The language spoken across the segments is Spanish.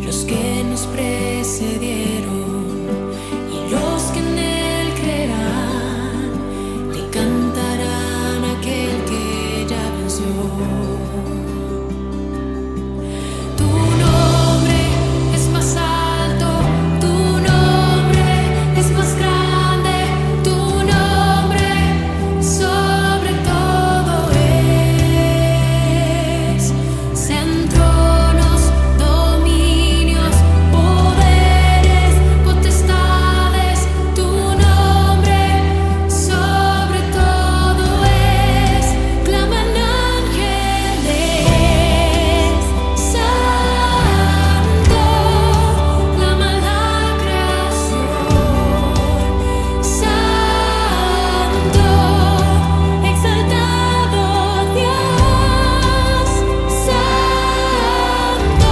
los que nos precedieron y los que en él creerán, le cantarán a aquel que ya venció. Tu nombre es más alto, tu nombre es más grande, tu nombre sobre todo es. Sean tronos, dominios, poderes, potestades, tu nombre sobre todo es. Claman ángeles, santo, clama la creación, santo, exaltado Dios, santo,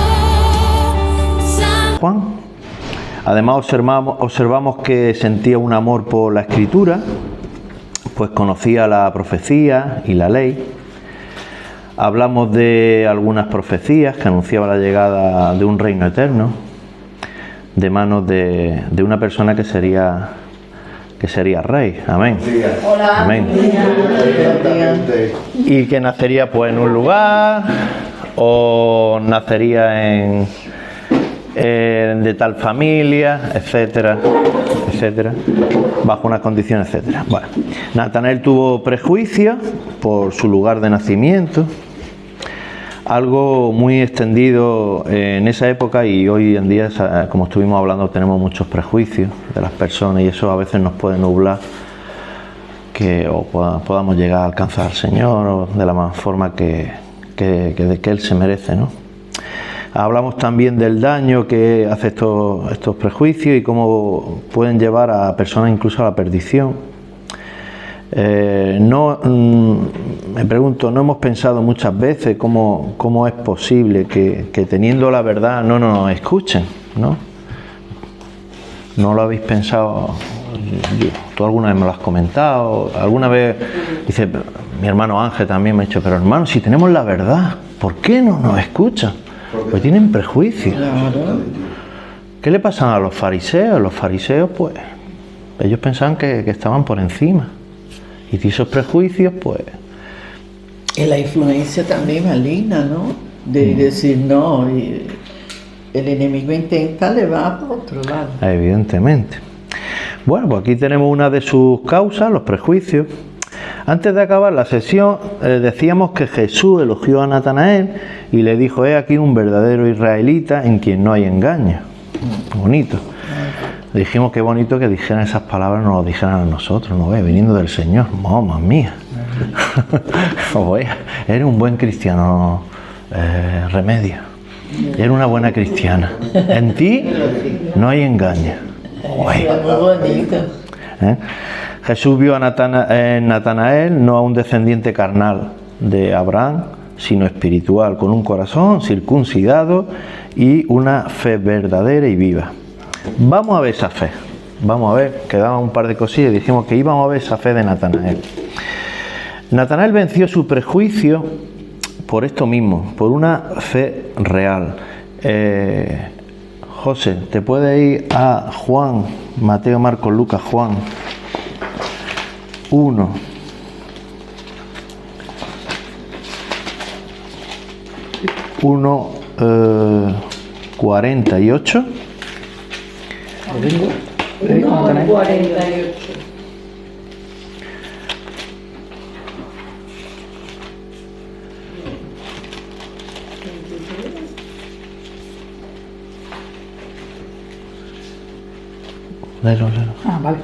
santo. Juan. Además observamos que sentía un amor por la escritura, pues conocía la profecía y la ley. Hablamos de algunas profecías que anunciaban la llegada de un reino eterno, de manos de una persona que sería rey. Amén. Amén. Y que nacería pues en un lugar o nacería de tal familia, etcétera, etcétera, bajo unas condiciones, etcétera. Bueno, Natanael tuvo prejuicios por su lugar de nacimiento, algo muy extendido en esa época, y hoy en día, como estuvimos hablando, tenemos muchos prejuicios de las personas y eso a veces nos puede nublar que podamos llegar a alcanzar al Señor o de la forma que Él se merece, ¿no? Hablamos también del daño que hace estos prejuicios y cómo pueden llevar a personas incluso a la perdición. Me pregunto, ¿no hemos pensado muchas veces cómo es posible que teniendo la verdad no nos escuchen? ¿No lo habéis pensado? Tú alguna vez me lo has comentado, alguna vez dice, mi hermano Ángel también me ha dicho, pero hermano, si tenemos la verdad, ¿por qué no nos escuchan? Pues tienen prejuicios. Claro. ¿Qué le pasan a los fariseos? Los fariseos, pues, ellos pensaban que estaban por encima. Y esos prejuicios, pues... Y la influencia también maligna, ¿no? De decir no, y el enemigo intenta llevar por otro lado. Evidentemente. Bueno, pues aquí tenemos una de sus causas, los prejuicios. Antes de acabar la sesión, decíamos que Jesús elogió a Natanael y le dijo, he aquí un verdadero israelita en quien no hay engaño. Bonito. Le dijimos que bonito que dijeran esas palabras, nos lo dijeran a nosotros, ¿no ves? Viniendo del Señor. Mamma mía. Eres un buen cristiano, Remedio. Eres una buena cristiana. En ti no hay engaño. Muy bonito. Jesús vio en Natanael no a un descendiente carnal de Abraham, sino espiritual, con un corazón circuncidado y una fe verdadera y viva. Vamos a ver esa fe. Vamos a ver, quedaban un par de cosillas y dijimos que íbamos a ver esa fe de Natanael. Natanael venció su prejuicio por esto mismo, por una fe real. José, ¿te puedes ir a Juan, Mateo, Marcos, Lucas, Juan 1? 48. 48. Léelo. Ah, vale.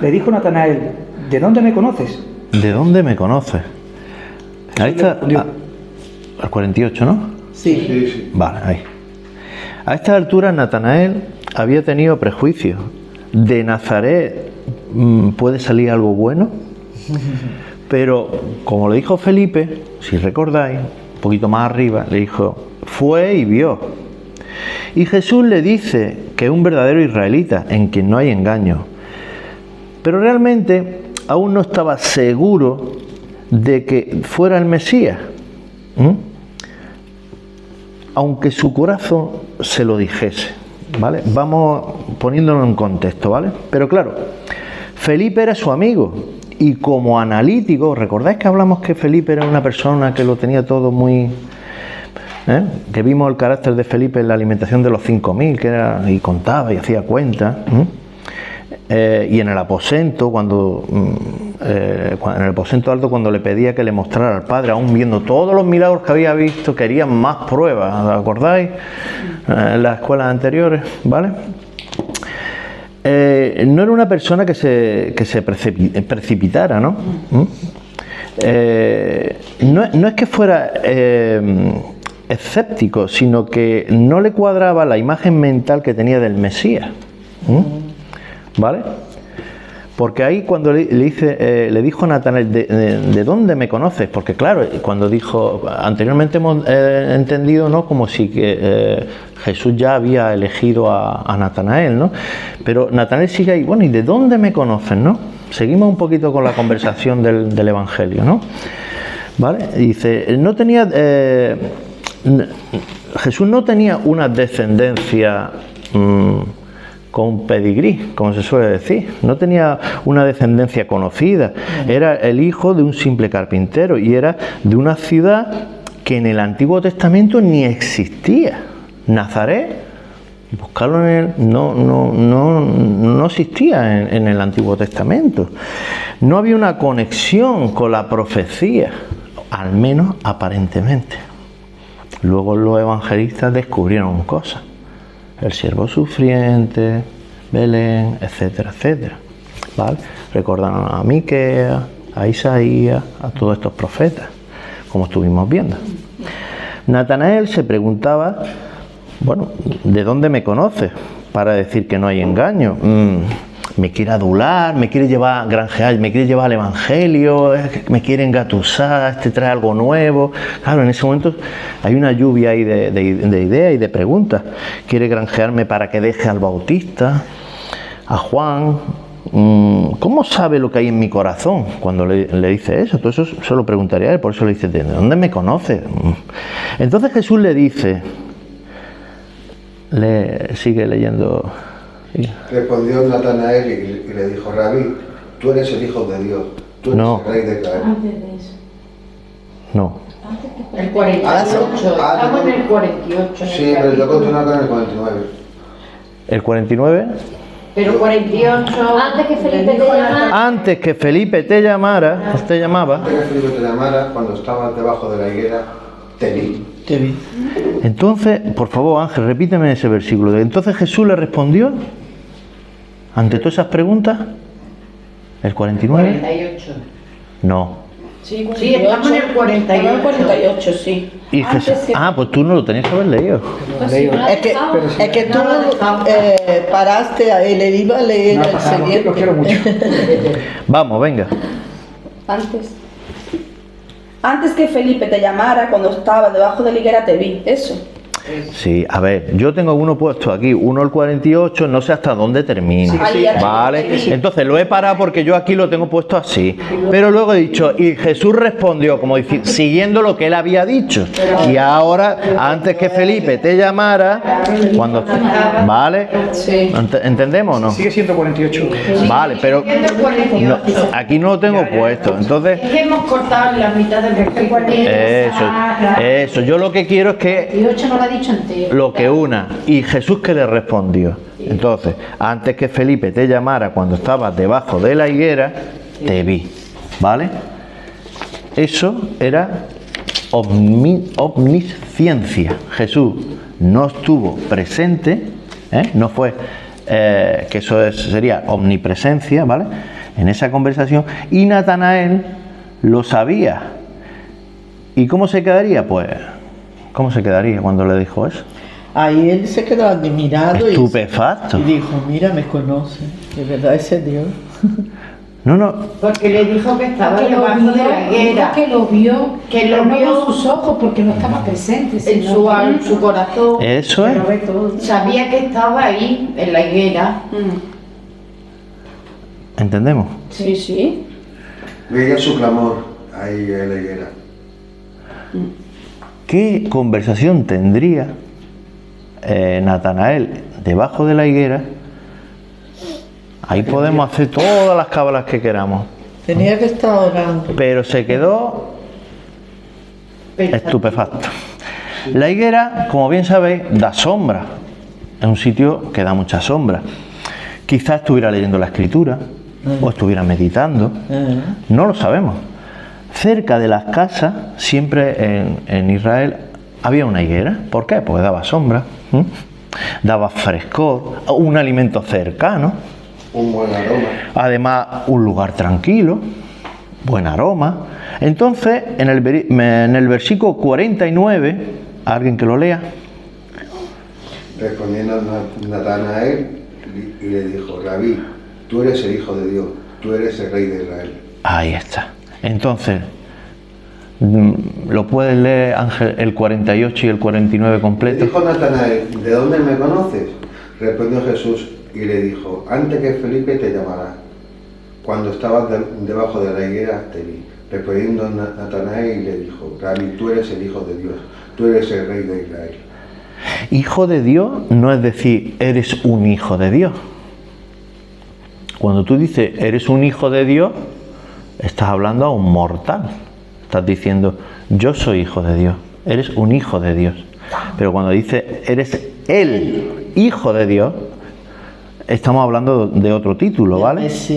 Le dijo Natanael, ¿de dónde me conoces? ¿De dónde me conoces? Ahí está. Al 48, ¿no? Sí. Vale, ahí. A esta altura Natanael había tenido prejuicios. ¿De Nazaret puede salir algo bueno? Pero, como le dijo Felipe, si recordáis, un poquito más arriba, le dijo, fue y vio. Y Jesús le dice que es un verdadero israelita, en quien no hay engaño. Pero realmente aún no estaba seguro de que fuera el Mesías. aunque su corazón se lo dijese, ¿vale? Vamos poniéndolo en contexto, ¿vale? Pero claro, Felipe era su amigo y como analítico, ¿recordáis que hablamos que Felipe era una persona que lo tenía todo muy... que vimos el carácter de Felipe en la alimentación de los 5.000, que era, y contaba y hacía cuentas, y en el aposento, en el aposento alto, cuando le pedía que le mostrara al Padre, aún viendo todos los milagros que había visto, querían más pruebas, ¿os acordáis? En las escuelas anteriores, ¿vale? No era una persona que se precipitara, ¿no? No es que fuera escéptico, sino que no le cuadraba la imagen mental que tenía del Mesías, ¿vale? Porque ahí cuando le dijo a Natanael, ¿de dónde me conoces? Porque claro, cuando dijo, anteriormente hemos entendido, ¿no?, como si Jesús ya había elegido a Natanael, ¿no? Pero Natanael sigue ahí, bueno, ¿y de dónde me conoces, no? Seguimos un poquito con la conversación del Evangelio, ¿no? ¿Vale? Y dice, Jesús no tenía una descendencia con pedigrí, como se suele decir, no tenía una descendencia conocida, era el hijo de un simple carpintero y era de una ciudad que en el Antiguo Testamento ni existía. Nazaret, buscarlo no existía en el Antiguo Testamento, no había una conexión con la profecía, al menos aparentemente. Luego los evangelistas descubrieron cosas. El siervo sufriente, Belén, etcétera, etcétera, ¿vale? Recordaron a Miqueas, a Isaías, a todos estos profetas, como estuvimos viendo. Natanael se preguntaba, bueno, ¿de dónde me conoces? Para decir que no hay engaño. Me quiere adular, me quiere llevar a granjear, me quiere llevar al Evangelio, me quiere engatusar, trae algo nuevo. Claro, en ese momento hay una lluvia ahí de ideas y de preguntas. Quiere granjearme para que deje al Bautista, a Juan. ¿Cómo sabe lo que hay en mi corazón cuando le dice eso? Todo eso se lo preguntaría a él, por eso le dice, ¿de dónde me conoce? Entonces Jesús le dice, sigue leyendo. Sí. Respondió Natanael y le dijo, Rabí, tú eres el Hijo de Dios, tú eres el Rey de Israel. Antes de eso. No. El 48, estamos en el 48. Sí, pero yo continúo con el 49. ¿El 49? Pero 48, antes que Felipe te llamara. Antes que Felipe te llamara, te llamaba. Antes que Felipe te llamara, cuando estabas debajo de la higuera, te vi. Te vi. Entonces, por favor, Ángel, repíteme ese versículo. Entonces Jesús le respondió, ante todas esas preguntas, ¿el 49? 48. No. Sí, estamos en el 48. En el 48, sí. Y Jesús, pues tú no lo tenías que haber leído. Es que tú paraste a él, él iba a leer el siguiente. Lo quiero mucho. Vamos, venga. Antes que Felipe te llamara, cuando estaba debajo de la higuera te vi, eso. Sí, a ver, yo tengo uno puesto aquí, uno el 48, no sé hasta dónde termina, ¿vale? Entonces lo he parado porque yo aquí lo tengo puesto así, pero luego he dicho, y Jesús respondió, como decir, siguiendo lo que él había dicho, y ahora, antes que Felipe te llamara, cuando, ¿vale? ¿Entendemos o no? Sigue siendo 48. Vale, pero no, aquí no lo tengo puesto, entonces... Es que hemos cortado la mitad del versículo. Eso, yo lo que quiero es que... 48 no lo ha dicho entero. Lo que una. Y Jesús que le respondió. Entonces, antes que Felipe te llamara cuando estabas debajo de la higuera, te vi. ¿Vale? Eso era omnisciencia. Jesús no estuvo presente, no fue, que eso sería omnipresencia, ¿vale? En esa conversación. Y Natanael lo sabía. ¿Y cómo se quedaría? Pues... ¿Cómo se quedaría cuando le dijo eso? Ahí él se quedó admirado estupefacto. y dijo, mira, me conoce, de verdad ese Dios. No. Porque le dijo que estaba debajo de la higuera. Que lo vio, que lo no vio con sus ojos porque no estaba presente. En su corazón. Eso es. Sabía que estaba ahí, en la higuera. ¿Entendemos? Sí, sí. Veía su clamor ahí en la higuera. ¿qué conversación tendría Natanael debajo de la higuera? Ahí podemos hacer todas las cábalas que queramos. Tenía que estar orando. Pero se quedó estupefacto. La higuera, como bien sabéis, da sombra. Es un sitio que da mucha sombra. Quizás estuviera leyendo la escritura o estuviera meditando. No lo sabemos. Cerca de las casas, siempre en Israel, había una higuera. ¿Por qué? Porque daba sombra, daba frescor, un alimento cercano. Un buen aroma. Además, un lugar tranquilo, buen aroma. Entonces, en el versículo 49, alguien que lo lea. Respondiendo Natanael y le dijo: Rabí, tú eres el Hijo de Dios, tú eres el Rey de Israel. Ahí está. Entonces, ¿lo puedes leer, Ángel, el 48 y el 49 completo? Dijo Natanael: ¿de dónde me conoces? Respondió Jesús y le dijo: antes que Felipe te llamara, cuando estabas debajo de la higuera te vi. Respondiendo Natanael y le dijo: Rabí, tú eres el Hijo de Dios, tú eres el Rey de Israel. Hijo de Dios no es decir, eres un hijo de Dios. Cuando tú dices, eres un hijo de Dios, estás hablando a un mortal. Estás diciendo, yo soy hijo de Dios, eres un hijo de Dios. Pero cuando dices, eres el hijo de Dios, estamos hablando de otro título, ¿vale? Es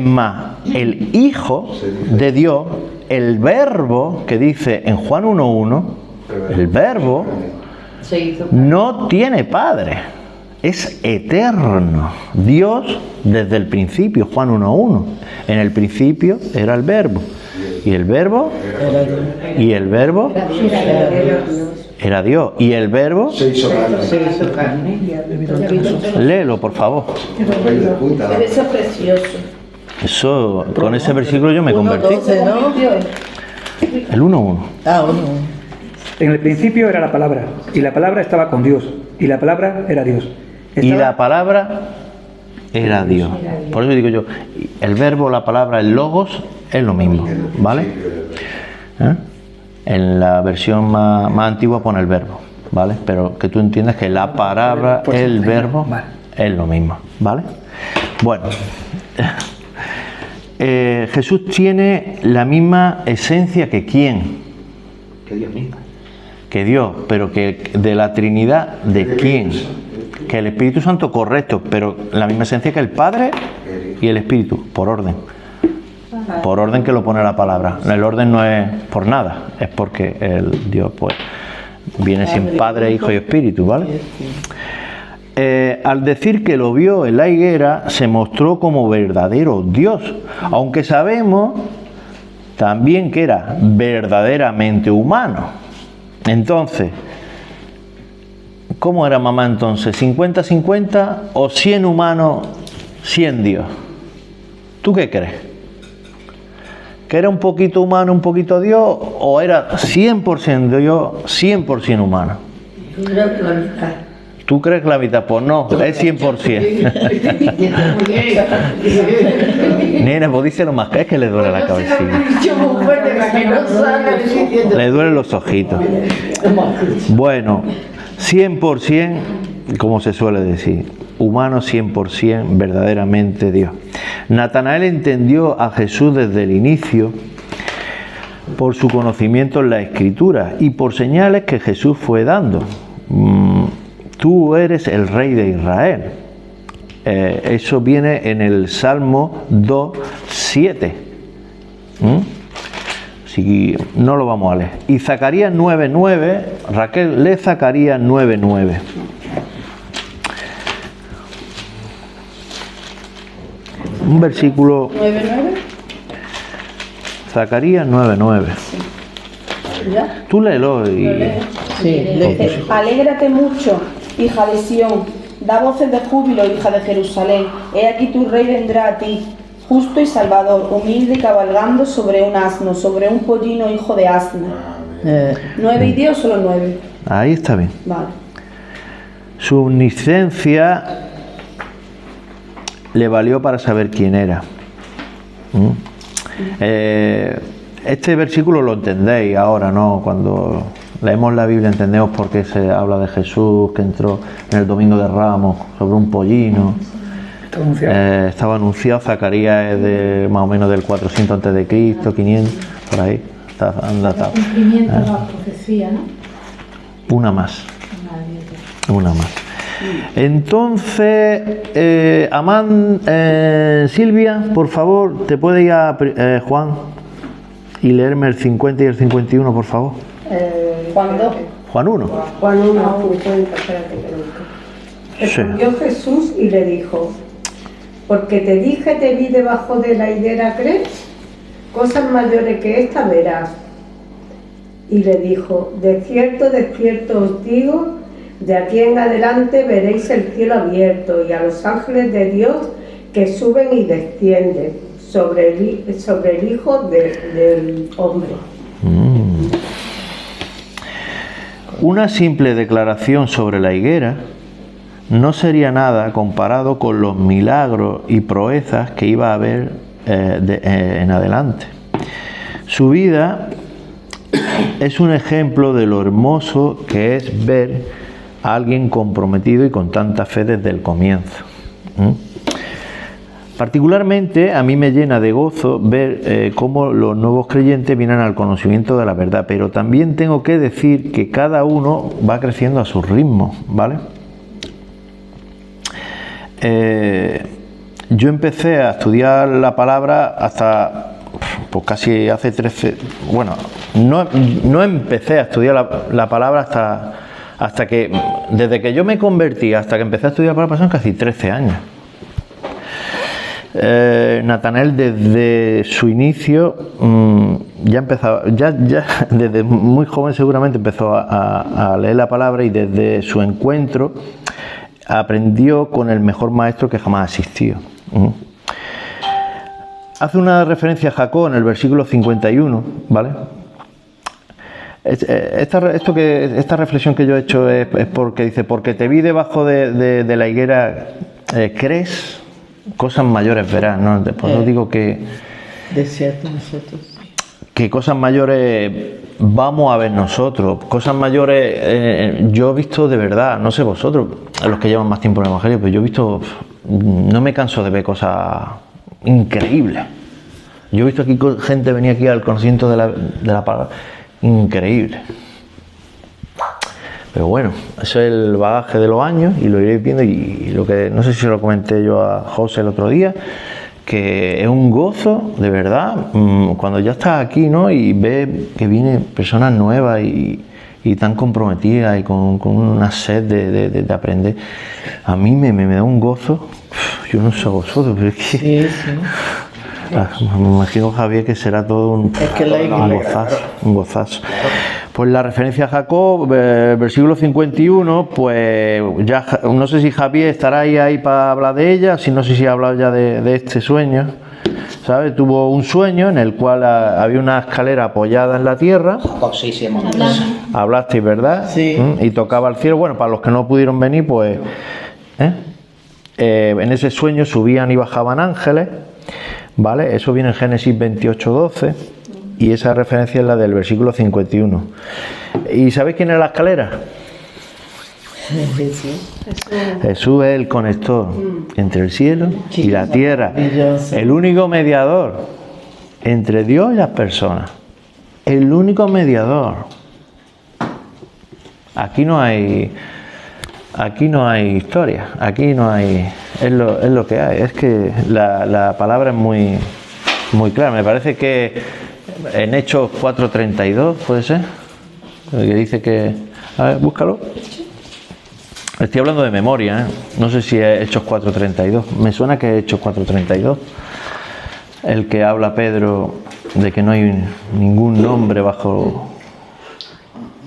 más, el hijo de Dios, el verbo que dice en Juan 1.1, el verbo no tiene padre, es eterno. Dios desde el principio, Juan 1.1, en el principio era el verbo, y el verbo era Dios, y el verbo Se hizo carne. léelo, por favor. Debe ser precioso. Eso, con ese versículo yo me convertí. 1:12, ¿no? El 1.1. Ah, 1. En el principio era la palabra, y la palabra estaba con Dios, y la palabra era Dios. Y la palabra era Dios. Por eso digo yo, el verbo, la palabra, el logos es lo mismo, ¿vale? En la versión más antigua pone el verbo, ¿vale? Pero que tú entiendas que la palabra, el verbo, es lo mismo, ¿vale? Bueno, Jesús tiene la misma esencia que ¿quién? Que Dios mismo. Que Dios, pero que de la Trinidad, ¿de quién? Que el Espíritu Santo, correcto, pero la misma esencia que el Padre y el Espíritu, por orden. Por orden que lo pone la palabra. El orden no es por nada, es porque el Dios pues viene sin Padre, Hijo y Espíritu, ¿vale? Al decir que lo vio en la higuera, se mostró como verdadero Dios, aunque sabemos también que era verdaderamente humano. Entonces, ¿cómo era mamá entonces? ¿50-50 o 100 humanos, 100 Dios? ¿Tú qué crees? ¿Que era un poquito humano, un poquito Dios? ¿O era 100% Dios, 100% humano? Yo creo que la mitad. ¿Tú crees que la mitad? Pues no, es 100%. Nena, pues díselo más, que es que le duele la cabecilla. Le duelen los ojitos. Bueno, 100%, como se suele decir, humano 100%, verdaderamente Dios. Natanael entendió a Jesús desde el inicio por su conocimiento en la Escritura y por señales que Jesús fue dando. Tú eres el Rey de Israel. Eso viene en el Salmo 2:7. Si no lo vamos a leer. Y Zacarías 9:9, Raquel, lee Zacarías 9:9. Un versículo. 9:9. Zacarías 9:9. ¿Ya? Tú léelo y. Sí, Dice, alégrate mucho, hija de Sión, da voces de júbilo, hija de Jerusalén. He aquí tu rey vendrá a ti, justo y salvador, humilde y cabalgando sobre un asno, sobre un pollino hijo de asna. 9 y 10 o solo 9. Ahí está bien. Vale. Su omnisciencia le valió para saber quién era. Este versículo lo entendéis ahora, ¿no? Cuando leemos la Biblia entendemos por qué se habla de Jesús que entró en el Domingo de Ramos sobre un pollino. Estaba anunciado. Zacarías es de más o menos del 400 antes de Cristo, 500, por ahí. El cumplimiento de la profecía, ¿no? Una más. Entonces, Amán, Silvia, por favor, ¿te puede ir a Juan y leerme el 50 y el 51, por favor? Juan 2. Juan 1. Juan 1, 50, espérate que lo busco. Respondió Jesús y le dijo: porque te dije te vi debajo de la higuera, ¿crees? Cosas mayores que esta verás. Y le dijo: de cierto os digo, de aquí en adelante veréis el cielo abierto y a los ángeles de Dios que suben y descienden sobre el Hijo del Hombre. Una simple declaración sobre la higuera no sería nada comparado con los milagros y proezas que iba a haber en adelante. Su vida es un ejemplo de lo hermoso que es ver a alguien comprometido y con tanta fe desde el comienzo. Particularmente a mí me llena de gozo ver cómo los nuevos creyentes vienen al conocimiento de la verdad, pero también tengo que decir que cada uno va creciendo a su ritmo, ¿vale? Yo empecé a estudiar la palabra hasta pues casi hace 13, bueno, no empecé a estudiar la palabra hasta que, desde que yo me convertí hasta que empecé a estudiar la palabra pasaron casi 13 años. Natanael desde su inicio ya empezó, ya desde muy joven seguramente empezó a leer la palabra y desde su encuentro aprendió con el mejor maestro que jamás existió. Hace una referencia a Jacob en el versículo 51, ¿vale? Esta reflexión que yo he hecho es porque dice: porque te vi debajo de la higuera, ¿crees? Cosas mayores verás, ¿no? Por eso digo que... De cierto, nosotros. Que cosas mayores vamos a ver nosotros, cosas mayores yo he visto de verdad, no sé vosotros, los que llevan más tiempo en el Evangelio, pero yo he visto, no me canso de ver cosas increíbles. Yo he visto aquí gente venir aquí al conocimiento de la palabra, increíble. Pero bueno, eso es el bagaje de los años y lo iréis viendo, y lo que no sé si lo comenté yo a José el otro día, que es un gozo, de verdad, cuando ya estás aquí, ¿no? Y ves que vienen personas nuevas y tan comprometidas y con una sed de aprender. A mí me da un gozo, yo no sé a vosotros, pero es que... Sí. Me imagino, Javier, que será todo un gozazo. Pues la referencia a Jacob, versículo 51, pues ya no sé si Javier estará ahí para hablar de ella, si no sé si ha hablado ya de este sueño, ¿sabes? Tuvo un sueño en el cual había una escalera apoyada en la tierra. Sí, Hablasteis, ¿verdad? Sí. Y tocaba el cielo. Bueno, para los que no pudieron venir, pues en ese sueño subían y bajaban ángeles, ¿vale? Eso viene en Génesis 28:12. Y esa referencia es la del versículo 51. ¿Y sabéis quién es la escalera? Jesús es el conector entre el cielo y la tierra. El único mediador entre Dios y las personas. El único mediador. Aquí no hay historia. Aquí no hay... Es lo que hay. Es que la palabra es muy clara. Me parece que en Hechos 4:32, ¿puede ser? El que dice que... A ver, búscalo. Estoy hablando de memoria, ¿eh? No sé si es Hechos 4:32. Me suena que es Hechos 4:32. El que habla Pedro de que no hay ningún nombre bajo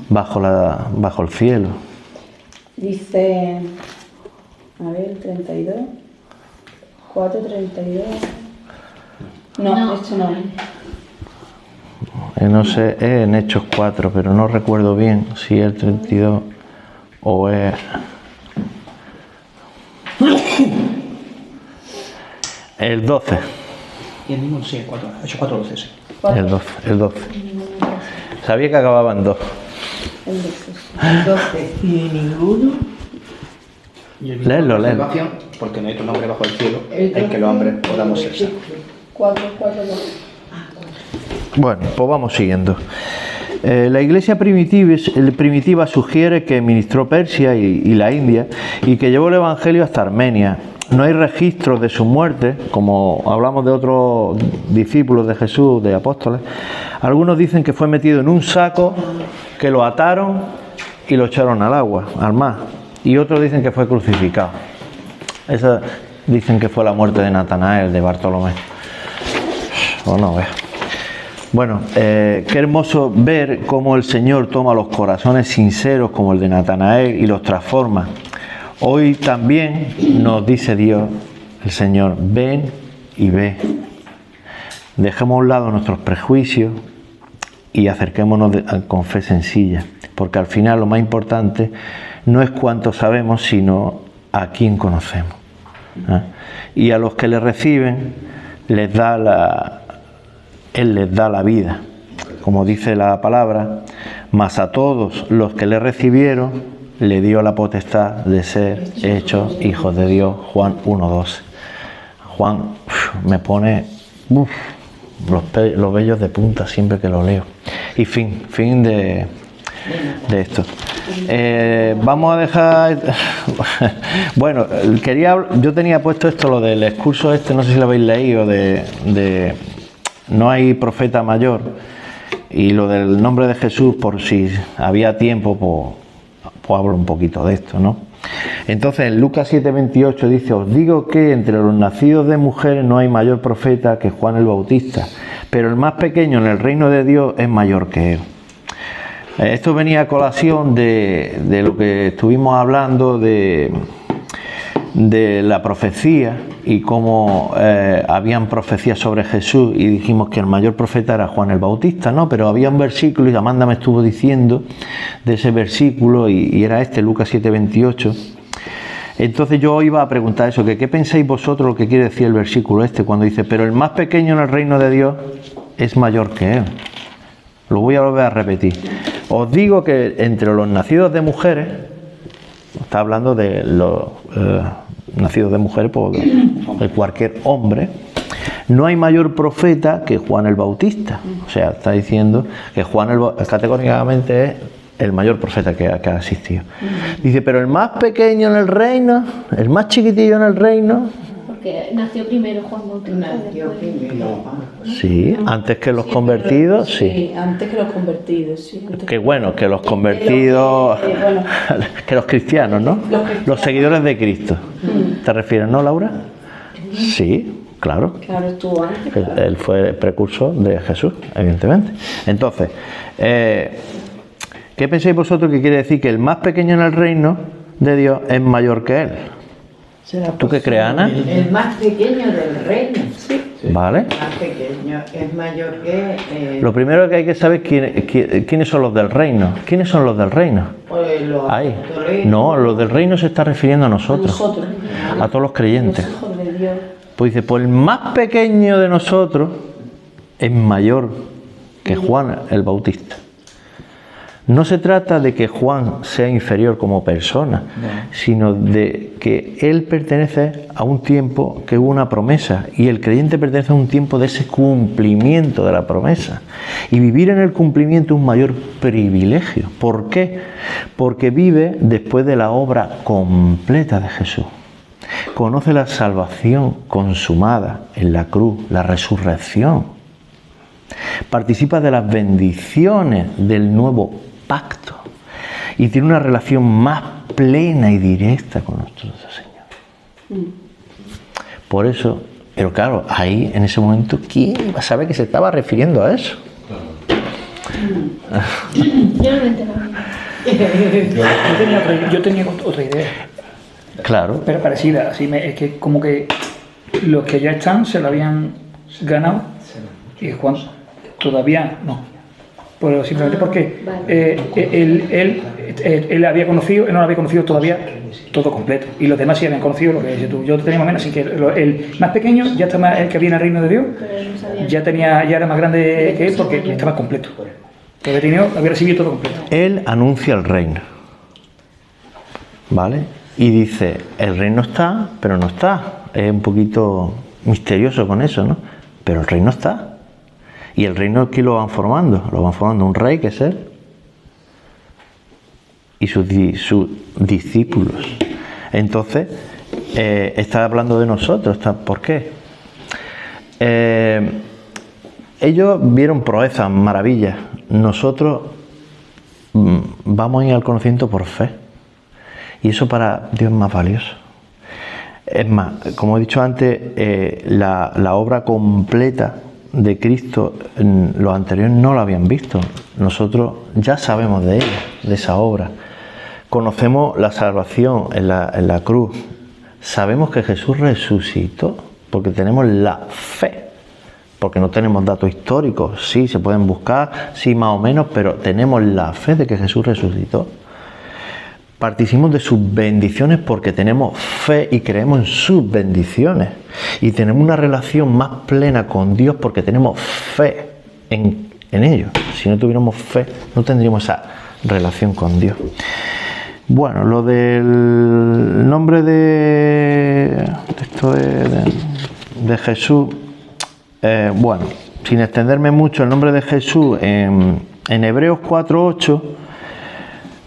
el cielo. Dice... A ver, 32... 4:32... No, esto no. No sé, es en Hechos 4, pero no recuerdo bien si es el 32 o es... el 12. Y el mismo, sí, Hechos 4:12, sí. El 12. Sabía que acababa en 2. El 12. El 12. ¿Y ninguno? Léelo. Porque no hay otro nombre bajo el cielo en que los hombres podamos ser salvos. 4, 2. Bueno, pues vamos siguiendo. La iglesia primitiva sugiere que ministró Persia y la India y que llevó el evangelio hasta Armenia. No hay registros de su muerte, como hablamos de otros discípulos de Jesús, de apóstoles. Algunos dicen que fue metido en un saco, que lo ataron y lo echaron al agua, al mar. Y otros dicen que fue crucificado. Esa dicen que fue la muerte de Natanael, de Bartolomé. O no, vea. Bueno, qué hermoso ver cómo el Señor toma los corazones sinceros como el de Natanael y los transforma. Hoy también nos dice Dios, el Señor, ven y ve. Dejemos a un lado nuestros prejuicios y acerquémonos con fe sencilla, porque al final lo más importante no es cuánto sabemos, sino a quién conocemos. Y a los que le reciben, Él les da la vida. Como dice la palabra, mas a todos los que le recibieron, le dio la potestad de ser hechos hijos de Dios. Juan 1:12. Juan me pone los vellos de punta siempre que lo leo. Y fin de esto. Vamos a dejar. Bueno, yo tenía puesto esto, lo del excurso no sé si lo habéis leído, de no hay profeta mayor, y lo del nombre de Jesús, por si había tiempo, pues hablo un poquito de esto, ¿no? Entonces en Lucas 7:28 dice: os digo que entre los nacidos de mujeres no hay mayor profeta que Juan el Bautista, pero el más pequeño en el reino de Dios es mayor que él. Esto venía a colación de lo que estuvimos hablando de la profecía y cómo habían profecías sobre Jesús, y dijimos que el mayor profeta era Juan el Bautista, ¿no? Pero había un versículo, y Amanda me estuvo diciendo de ese versículo, y era Lucas 7:28. Entonces yo iba a preguntar eso, que qué pensáis vosotros lo que quiere decir el versículo cuando dice: pero el más pequeño en el reino de Dios es mayor que él. Lo voy a volver a repetir. Os digo que entre los nacidos de mujeres, está hablando de los nacidos de mujeres, pues, de cualquier hombre, no hay mayor profeta que Juan el Bautista. O sea, está diciendo que Juan categóricamente es el mayor profeta que ha existido. Dice: pero el más pequeño en el reino, el más chiquitillo en el reino. Porque nació primero Juan Bautista. Sí, antes que los convertidos, sí. Antes que los convertidos, sí. Que bueno, que los convertidos, que los cristianos, ¿no? Los seguidores de Cristo. ¿Te refieres, no, Laura? Sí, claro. Claro, estuvo antes. Claro. Él fue el precursor de Jesús, evidentemente. Entonces, ¿qué pensáis vosotros que quiere decir que el más pequeño en el reino de Dios es mayor que él? ¿Tú qué crees, Ana? El más pequeño del reino. Sí. Vale. El más pequeño es mayor que... Lo primero que hay que saber es quiénes son los del reino. ¿Quiénes son los del reino? Ahí. No, los del reino se está refiriendo a nosotros. A todos los creyentes. Los hijos de Dios. Pues dice: pues el más pequeño de nosotros es mayor que Juan el Bautista. No se trata de que Juan sea inferior como persona, sino de que él pertenece a un tiempo que hubo una promesa, y el creyente pertenece a un tiempo de ese cumplimiento de la promesa. Y vivir en el cumplimiento es un mayor privilegio. ¿Por qué? Porque vive después de la obra completa de Jesús. Conoce la salvación consumada en la cruz, la resurrección. Participa de las bendiciones del nuevo pacto y tiene una relación más plena y directa con nuestro Señor. Por eso, pero claro, ahí en ese momento, ¿quién iba a saber que se estaba refiriendo a eso? Yo no me enteraba. Yo tenía otra idea. Claro. Pero parecida, así es que como que los que ya están se lo habían ganado y Juan todavía no. Pero simplemente porque él había conocido, él no lo había conocido todavía todo completo. Y los demás sí habían conocido lo que dices tú. Yo tenía más o menos, así que el más pequeño ya está más el que viene al reino de Dios. ya era más grande que él porque estaba completo. Había recibido todo completo. Él anuncia el reino, ¿vale? Y dice, el reino está, pero no está. Es un poquito misterioso con eso, ¿no? Pero el reino está. Y el reino, ¿quién lo van formando? Lo van formando un rey, que es él, y sus discípulos. Entonces, está hablando de nosotros. ¿Por qué? Ellos vieron proezas, maravillas. Nosotros vamos a ir al conocimiento por fe. Y eso para Dios es más valioso. Es más, como he dicho antes, la obra completa de Cristo, los anteriores no la habían visto. Nosotros ya sabemos de ella, de esa obra. Conocemos la salvación en la cruz. Sabemos que Jesús resucitó porque tenemos la fe. Porque no tenemos datos históricos. Sí, se pueden buscar, sí, más o menos, pero tenemos la fe de que Jesús resucitó. Participamos de sus bendiciones porque tenemos fe y creemos en sus bendiciones. Y tenemos una relación más plena con Dios porque tenemos fe en ellos. Si no tuviéramos fe, no tendríamos esa relación con Dios. Bueno, lo del nombre de Jesús, bueno, sin extenderme mucho, el nombre de Jesús en Hebreos 4:8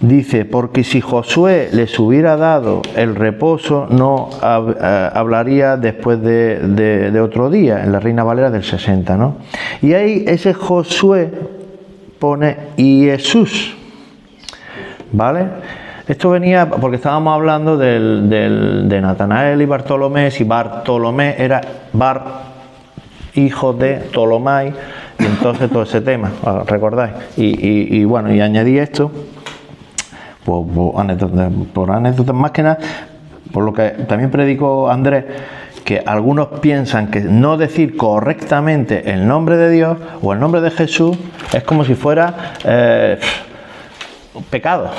dice, porque si Josué les hubiera dado el reposo, no hablaría después de otro día, en la Reina Valera del 60, ¿no? Y ahí ese Josué pone y Jesús, ¿vale? Esto venía porque estábamos hablando de Natanael y Bartolomé. Si Bartolomé era hijo de Ptolomai, y entonces todo ese tema, ¿recordáis? Y bueno, y añadí esto por anécdotas, más que nada, por lo que también predicó Andrés, que algunos piensan que no decir correctamente el nombre de Dios o el nombre de Jesús es como si fuera pecado,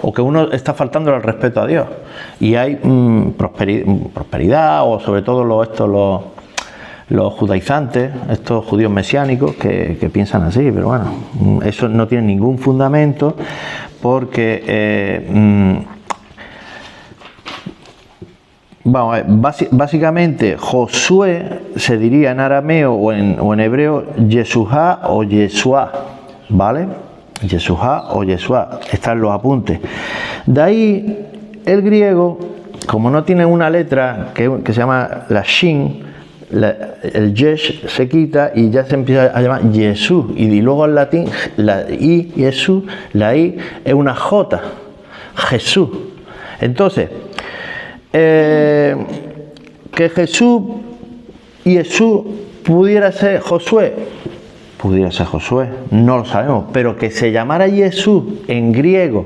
o que uno está faltando el respeto a Dios. Y hay prosperidad, o sobre todo los judaizantes, estos judíos mesiánicos que piensan así, pero bueno, eso no tiene ningún fundamento, porque básicamente Josué se diría en arameo o en hebreo Yeshua o Yeshua, ¿vale? Yeshua o Yeshua, están los apuntes. De ahí el griego, como no tiene una letra que se llama la Shin, el Yesh se quita y ya se empieza a llamar Jesús, y luego en latín la I, Jesús, la I es una J, Jesús. Entonces, que Jesús y Jesús pudiera ser Josué, no lo sabemos, pero que se llamara Jesús en griego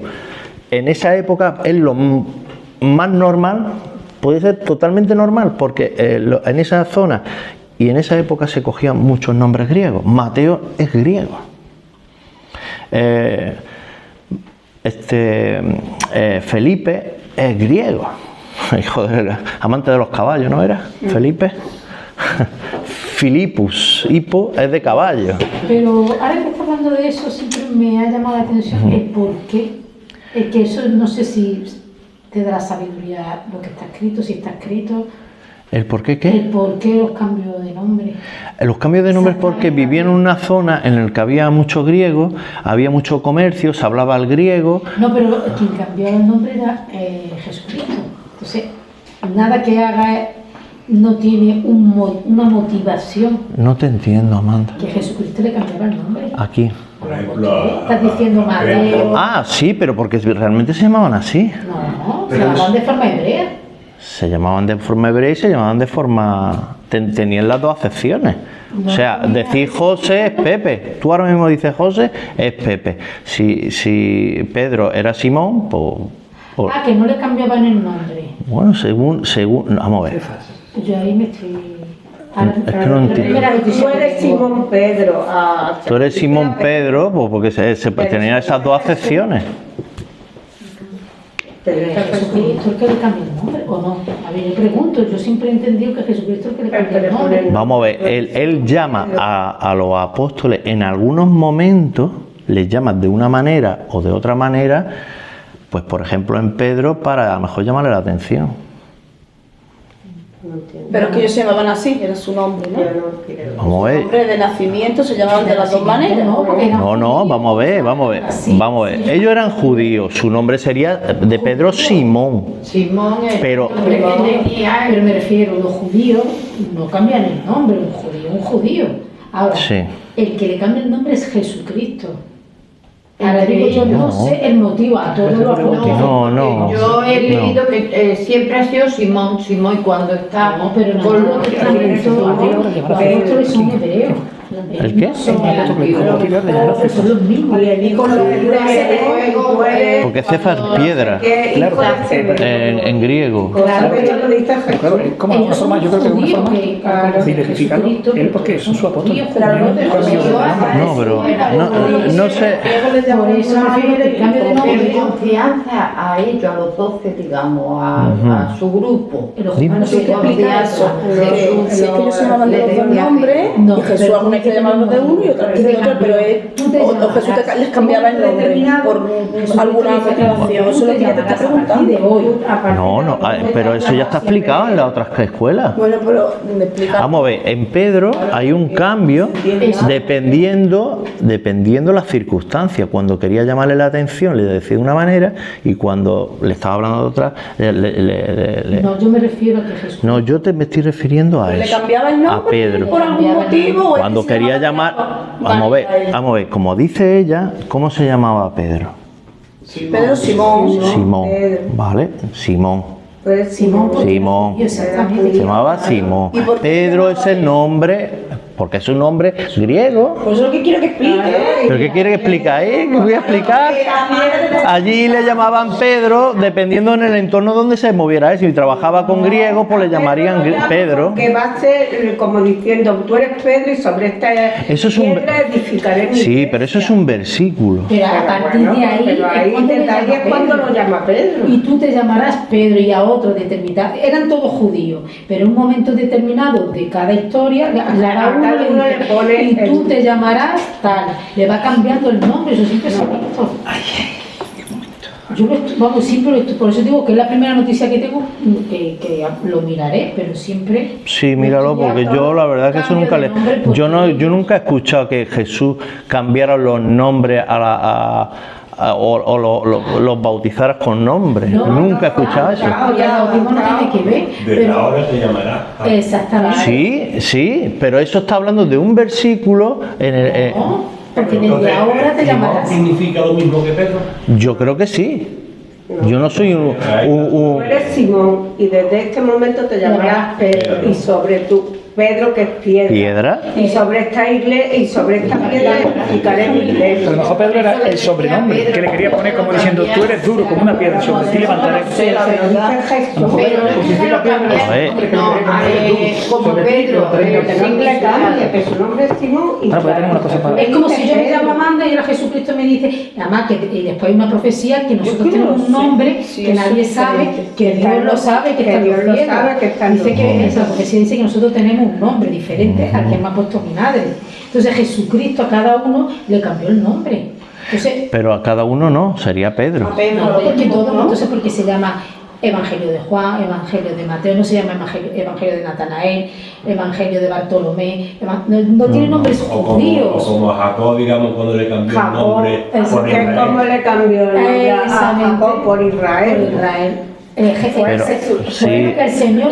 en esa época es lo más normal. Puede ser totalmente normal, porque en esa zona y en esa época se cogían muchos nombres griegos. Mateo es griego. Felipe es griego. Hijo amante de los caballos, ¿no era? Felipe. Filipus, hipo es de caballo. Pero ahora que está hablando de eso, siempre me ha llamado la atención el por qué. Es que eso no sé si te da la sabiduría lo que está escrito, si está escrito. ¿El por qué qué? El por qué los cambios de nombre. Los cambios de nombre es porque vivía en una zona en la que había mucho griego, había mucho comercio, se hablaba el griego. No, pero quien cambió el nombre era Jesucristo. Entonces, nada que haga no tiene una motivación. No te entiendo, Amanda. Que Jesucristo le cambiaba el nombre. Aquí. Por ejemplo, estás diciendo Mateo. Ah, sí, pero porque realmente se llamaban así. No, se llamaban de forma hebrea. Se llamaban de forma hebrea y se llamaban de forma... Tenían las dos acepciones. No, o sea, decir José es Pepe. Tú ahora mismo dices José es Pepe. Si Pedro era Simón, pues... que no le cambiaban el nombre. Bueno, según... Vamos a ver. Yo ahí me estoy... Es que no entiendo. Tú eres Simón Pedro. Tú eres Simón Pedro, pues porque se tenían esas dos acepciones. Pero ¿Es Jesucristo el que le cambia el nombre o no? A ver, yo pregunto, yo siempre he entendido que Jesucristo es el que le cambia el nombre. Vamos a ver, él llama a los apóstoles en algunos momentos, les llama de una manera o de otra manera, pues por ejemplo en Pedro, para a lo mejor llamarle la atención. Pero es que ellos se llamaban así, era su nombre, ¿no? Vamos a ver. Su nombre de nacimiento se llamaban de las dos maneras. No, vamos a ver. Ellos eran judíos, su nombre sería de Pedro Simón. Simón es Pero Pero me refiero, los judíos no cambian el nombre, un judío. Ahora, sí. el que le cambia el nombre es Jesucristo. Ahora digo yo, no sé el motivo a todos los apóstoles. No. Yo he leído que siempre ha sido Simón, y cuando está pero con no, los los apóstoles son hebreos. ¿El qué? Son los mismos. Y el hijo lo que Porque Cefas es piedra, Claro, en griego. Claro, eso lo dice Jesús. Claro, es como una forma, yo creo que es una forma de identificarlo, él porque son sus apóstoles. No, pero no sé. Por eso el cambio de en nombre. confianza a ellos, a los 12, digamos, a su grupo. Dime. No sé qué explica eso. Jesús Si es que ellos se llamaban de los dos nombres, y Jesús alguna vez que llamaban de uno y otra vez de otro, pero o Jesús les cambiaba el nombre por alguna motivación. Eso es lo que ya te está preguntando. No, pero eso ya está explicado en las otras escuelas. Bueno, pero me explica. Vamos a ver, en Pedro hay un cambio dependiendo las circunstancias. Cuando quería llamarle la atención le decía de una manera y cuando le estaba hablando de otra No, yo me refiero a que Jesús. No, yo me estoy refiriendo a ¿Le eso, cambiaba el a nombre Pedro. por algún motivo? ¿O es Cuando que se quería llamaba llamar, Pedro? vamos a ver, como dice ella, ¿cómo se llamaba Pedro? Pedro Simón. Simón, ¿vale? Simón. Simón. Se llamaba Simón. ¿Y por qué Pedro se es llamaba el nombre, porque es un nombre griego. Por eso es lo que quiero que explique. ¿Pero qué quiere que explique ahí? ¿Qué voy a explicar? Allí le llamaban Pedro, dependiendo en el entorno donde se moviera él. Si trabajaba con griego, pues le llamarían Pedro. Que va a ser como diciendo, tú eres Pedro y sobre esta Eso es un piedra edificaré mi Sí, iglesia. pero eso es un versículo. Pero a partir de ahí, Pero ahí detalle es cuando lo llama Pedro. Y tú te llamarás Pedro y a otro determinado. Eran todos judíos, pero en un momento determinado de cada historia, a cada uno le pone, y tú te llamarás tal. Le va cambiando el nombre, eso siempre se ha visto. Yo siempre por eso digo que es la primera noticia que tengo, que lo miraré, pero siempre. Sí, míralo, porque yo la verdad que eso nunca le. Yo nunca he escuchado que Jesús cambiara los nombres o los bautizaras con nombres. Nunca he escuchado eso. Ya el bautismo no tiene que ver. Desde ahora te llamará. Exactamente. Sí, pero eso está hablando de un versículo en el. Porque desde ahora te llamarás. ¿Significa lo mismo que Pedro? Yo creo que sí. Yo no soy Tú eres Simón y desde este momento te llamarás Pedro y sobre tu Pedro que es piedra. Y sobre esta iglesia y sobre esta piedra edificaré mi iglesia. A lo mejor Pedro era el sobrenombre que le quería poner como diciendo tú eres duro como una piedra, sobre ti levantaré. como Pedro, simple cambia, que su nombre es Simón y es como si yo me llamo Amanda y ahora Jesucristo me dice, además que y después hay una profecía que nosotros tenemos un nombre que nadie sabe, que Dios lo sabe, que está en los cielos. Dice que esa profecía dice que nosotros tenemos un nombre diferente al que me ha puesto mi madre. Entonces Jesucristo a cada uno le cambió el nombre. Entonces, pero a cada uno no, sería Pedro. no, porque todo, entonces porque se llama Evangelio de Juan, Evangelio de Mateo, no se llama Evangelio de Natanael, Evangelio de Bartolomé, no tiene nombres judíos. O como a Jacob, digamos, cuando le cambió el nombre por Israel. ¿Cómo le cambió el nombre a Jacob por Israel? Pero, sí, el Señor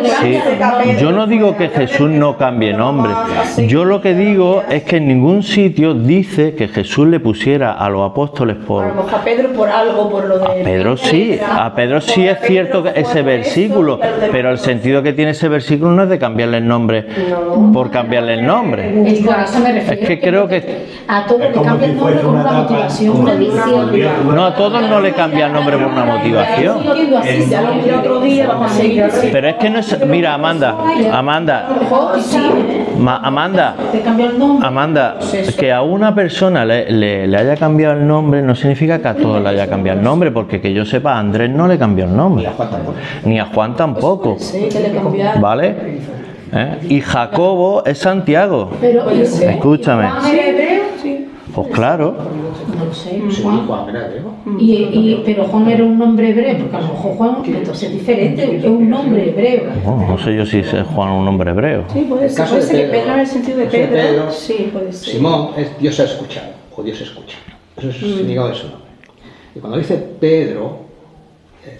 yo no digo que Jesús no cambie nombre. Yo lo que digo es que en ningún sitio dice que Jesús le pusiera a los apóstoles por. A lo mejor a Pedro por algo, por lo de. A Pedro sí es cierto que ese versículo, pero el sentido que tiene ese versículo no es de cambiarle el nombre por cambiarle el nombre. Es que creo que a todos le cambia el nombre con una motivación, una visión. No, a todos no le cambia el nombre por una motivación. seguir otro día, vamos a seguir. Pero es que no es... Mira, Amanda, Te cambió el nombre. Amanda, que a una persona le haya cambiado el nombre no significa que a todos le haya cambiado el nombre, porque que yo sepa, a Andrés no le cambió el nombre. Ni a Juan tampoco. Sí, que le cambiaron. ¿Vale? Y Jacobo es Santiago. Pero, escúchame. ¿Juan era hebreo? Pues claro. No lo sé. Sí, Juan era hebreo. Pero Juan era un nombre hebreo, porque a lo mejor Juan entonces es diferente, es un nombre hebreo. Bueno, no sé yo si es Juan un nombre hebreo. Sí, puede ser. Puede ser que Pedro en el sentido de Pedro. Sí, puede ser. Simón es Dios ha escuchado, o Dios escucha. Eso es significado de su nombre. Y cuando dice Pedro,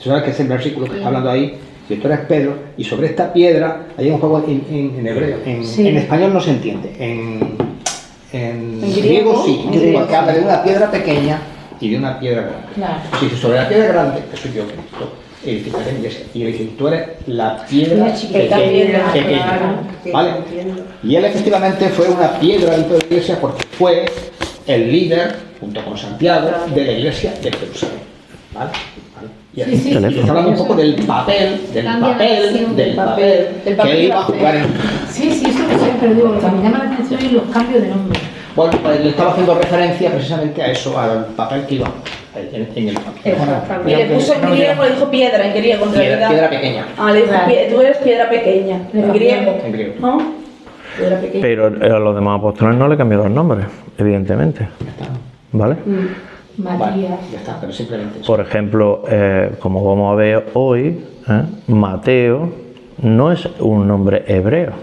tú sabes que es el versículo que está hablando ahí, si tú eres Pedro, y sobre esta piedra hay un juego en hebreo. En español no se entiende. En griego sí, porque habla de una piedra pequeña y de una piedra grande. Claro. Si sobre la piedra grande, que soy yo Cristo, edificaré mi iglesia. Y le dice, tú eres la piedra pequeña. ¿Vale? Y él efectivamente fue una piedra dentro de la iglesia porque fue el líder, junto con Santiago, de la iglesia de Jerusalén. ¿Vale? Y está hablando un poco del papel que él iba a jugar en... Sí, eso lo sé, pero digo, lo que me llama la atención es los cambios de nombre. Bueno, pues le estaba haciendo referencia precisamente a eso, al papel que iba en el papel. Y le puso en griego, le dijo piedra en griego, en realidad. Piedra pequeña. Le dijo, tú eres piedra pequeña, en griego. En griego. ¿No? Piedra pequeña. Pero a los demás apóstoles no le cambiaron el nombre, evidentemente. ¿Vale? María. Vale, ya está, pero simplemente eso. Por ejemplo, como vamos a ver hoy, Mateo no es un nombre hebreo,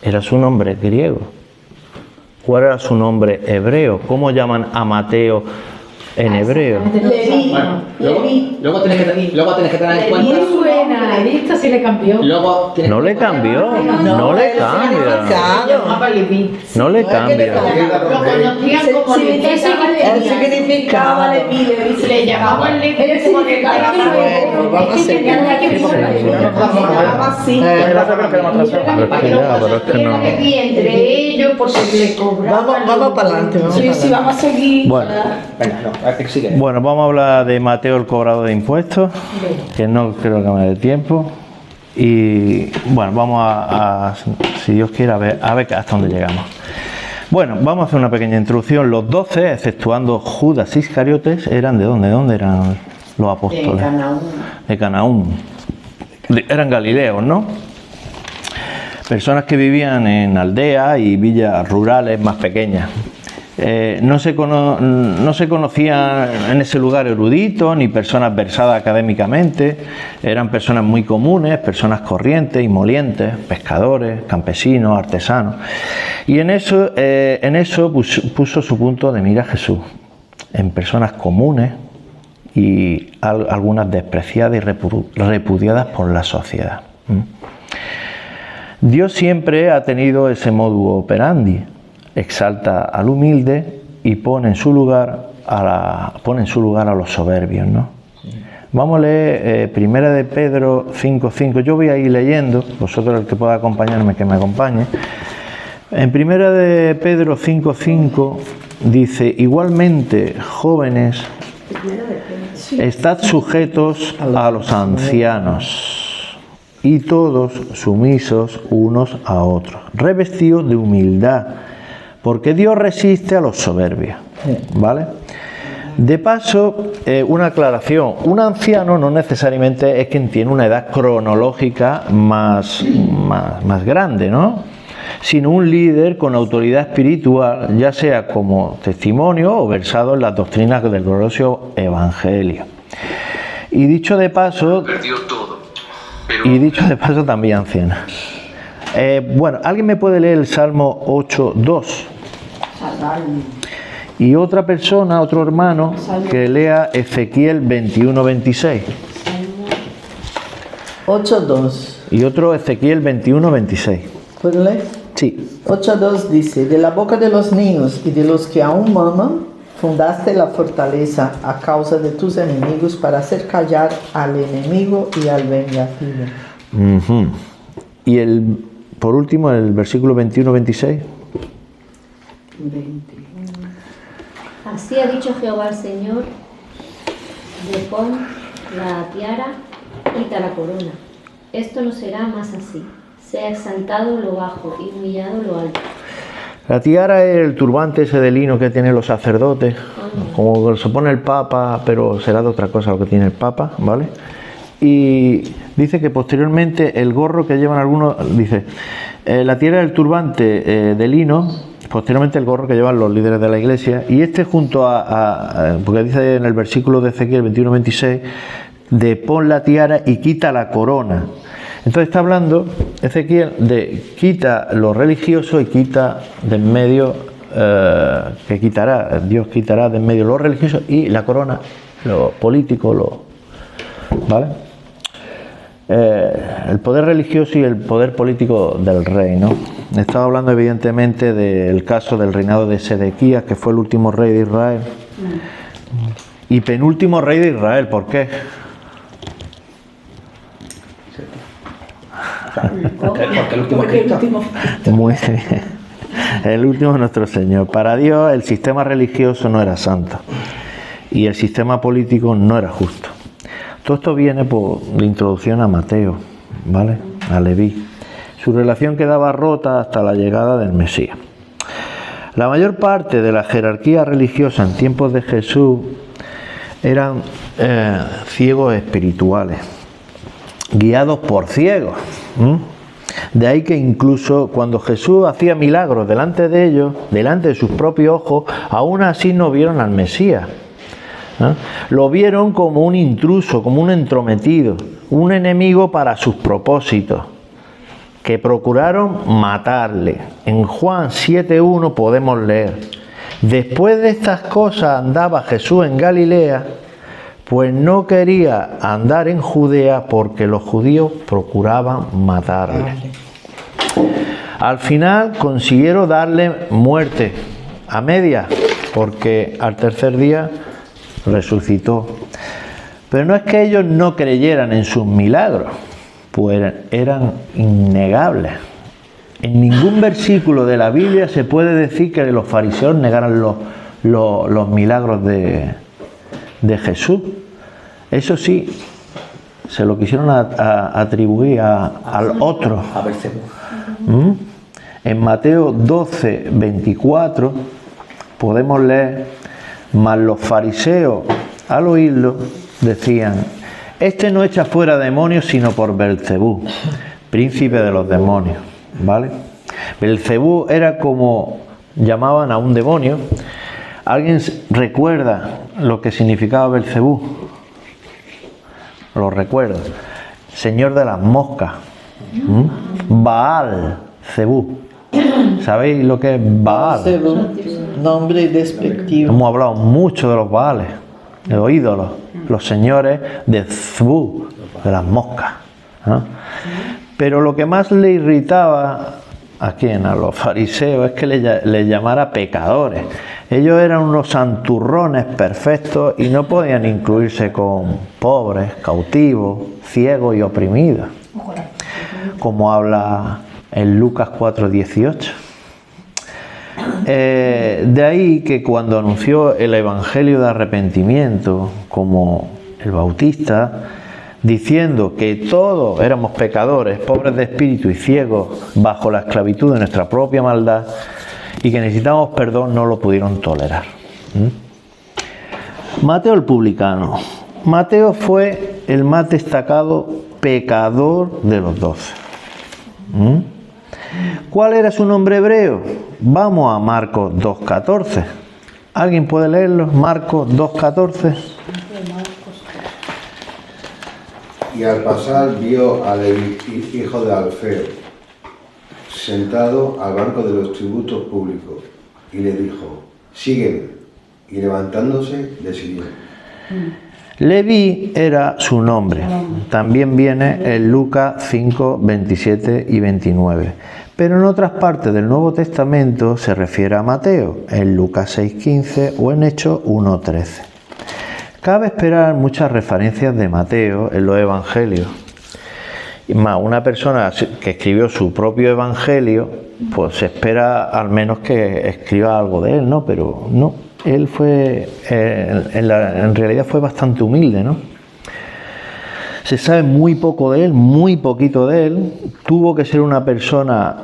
era su nombre griego. ¿Cuál era su nombre hebreo? ¿Cómo llaman a Mateo en hebreo? Leví. Luego tenés que tener en cuenta. Muy buena, esto sí le cambió. No le cambió, no le cambia. No le cambia. Lo conocían como Leví. Él significaba Leví, Le llamaban Leví. Entre ellos, porque le cobraban. Vamos para adelante. Sí, vamos a seguir. Bueno, vamos a hablar de Mateo el cobrador de impuestos, que no creo que me dé tiempo. Y bueno, vamos a si Dios quiere, a ver hasta dónde llegamos. Bueno, vamos a hacer una pequeña introducción. Los 12, exceptuando Judas Iscariotes, ¿eran de dónde? ¿De dónde eran los apóstoles? De Canaún. Eran galileos, ¿no? Personas que vivían en aldeas y villas rurales más pequeñas. No se conocían en ese lugar eruditos ni personas versadas académicamente, eran personas muy comunes, personas corrientes y molientes, pescadores, campesinos, artesanos. Y en eso puso su punto de mira Jesús, en personas comunes y algunas despreciadas y repudiadas por la sociedad. Dios siempre ha tenido ese modus operandi. Exalta al humilde y pone en su lugar a los soberbios, ¿no? Vamos a leer Primera de Pedro 5:5. Yo voy a ir leyendo, vosotros el que pueda acompañarme que me acompañe. En Primera de Pedro 5:5 dice: igualmente, jóvenes, estad sujetos a los ancianos y todos sumisos unos a otros, revestidos de humildad, porque Dios resiste a los soberbios, ¿vale? De paso, una aclaración: un anciano no necesariamente es quien tiene una edad cronológica más grande, ¿no? Sino un líder con autoridad espiritual, ya sea como testimonio o versado en las doctrinas del glorioso Evangelio. Y dicho de paso, también anciana. Bueno, ¿alguien me puede leer el Salmo 8:2? Y otra persona, otro hermano, que lea Ezequiel 21:26. 8:2. Y otro Ezequiel 21:26. ¿Puedo leer? Sí. 8:2 dice: de la boca de los niños y de los que aún maman, fundaste la fortaleza a causa de tus enemigos para hacer callar al enemigo y al vengativo. Y por último, el versículo 21-26. Así ha dicho Jehová el Señor: la tiara, quita la corona. Esto no será más así. Sea exaltado lo bajo y humillado lo alto. La tiara es el turbante ese de lino que tienen los sacerdotes, como se pone el Papa, pero será de otra cosa lo que tiene el Papa, ¿vale? Y dice que posteriormente el gorro que llevan algunos, dice, la tiara es el turbante de lino, posteriormente el gorro que llevan los líderes de la iglesia, y este junto porque dice en el versículo de Ezequiel 21-26, de pon la tiara y quita la corona. Entonces está hablando Ezequiel de quita lo religioso y quita de en medio, que quitará, Dios quitará de en medio lo religioso y la corona, lo político, ¿vale? El poder religioso y el poder político del rey, ¿no? Estaba hablando evidentemente del caso del reinado de Sedequías, que fue el último rey de Israel. Y penúltimo rey de Israel, ¿por qué? Porque el último es Cristo. Muy bien. El último es nuestro Señor. Para Dios el sistema religioso no era santo y el sistema político no era justo. Todo esto viene por la introducción a Mateo, ¿vale? A Leví. Su relación quedaba rota hasta la llegada del Mesías. La mayor parte de la jerarquía religiosa en tiempos de Jesús eran ciegos espirituales, guiados por ciegos. De ahí que incluso cuando Jesús hacía milagros delante de ellos, delante de sus propios ojos, aún así no vieron al Mesías. Lo vieron como un intruso, como un entrometido, un enemigo para sus propósitos, que procuraron matarle. En Juan 7:1 podemos leer: después de estas cosas andaba Jesús en Galilea, pues no quería andar en Judea porque los judíos procuraban matarle. Al final consiguieron darle muerte a media, porque al tercer día resucitó. Pero no es que ellos no creyeran en sus milagros, pues eran innegables. En ningún versículo de la Biblia se puede decir que los fariseos negaran los milagros de Jesús. Eso sí, se lo quisieron atribuir al otro. A Belcebú. En Mateo 12:24 podemos leer: mas los fariseos, al oírlo, decían: este no echa fuera demonios sino por Belcebú, príncipe de los demonios, ¿vale? Belcebú era como llamaban a un demonio. ¿Alguien recuerda lo que significaba Belcebú? Lo recuerdo. Señor de las moscas. Baal Zebú. ¿Sabéis lo que es Baal? Nombre despectivo. Hemos hablado mucho de los Baales, de los ídolos, los señores de Zebú, de las moscas, ¿no? Pero lo que más le irritaba a los fariseos, es que le llamara pecadores. Ellos eran unos santurrones perfectos y no podían incluirse con pobres, cautivos, ciegos y oprimidos, como habla en Lucas 4:18. De ahí que cuando anunció el evangelio de arrepentimiento, como el Bautista, diciendo que todos éramos pecadores, pobres de espíritu y ciegos bajo la esclavitud de nuestra propia maldad y que necesitábamos perdón, no lo pudieron tolerar. Mateo el publicano. Mateo fue el más destacado pecador de los 12. ¿Cuál era su nombre hebreo? Vamos a Marcos 2:14. ¿Alguien puede leerlo? Marcos 2:14. Y al pasar vio a Leví, hijo de Alfeo, sentado al banco de los tributos públicos, y le dijo: sígueme. Y levantándose, le siguió. Leví era su nombre. También viene en Lucas 5:27 y 29. Pero en otras partes del Nuevo Testamento se refiere a Mateo, en Lucas 6:15 o en Hechos 1:13. Cabe esperar muchas referencias de Mateo en los evangelios. Y más, una persona que escribió su propio evangelio, pues se espera al menos que escriba algo de él, ¿no? Pero no, él fue, en realidad fue bastante humilde, ¿no? se sabe muy poco de él, muy poquito de él. Tuvo que ser una persona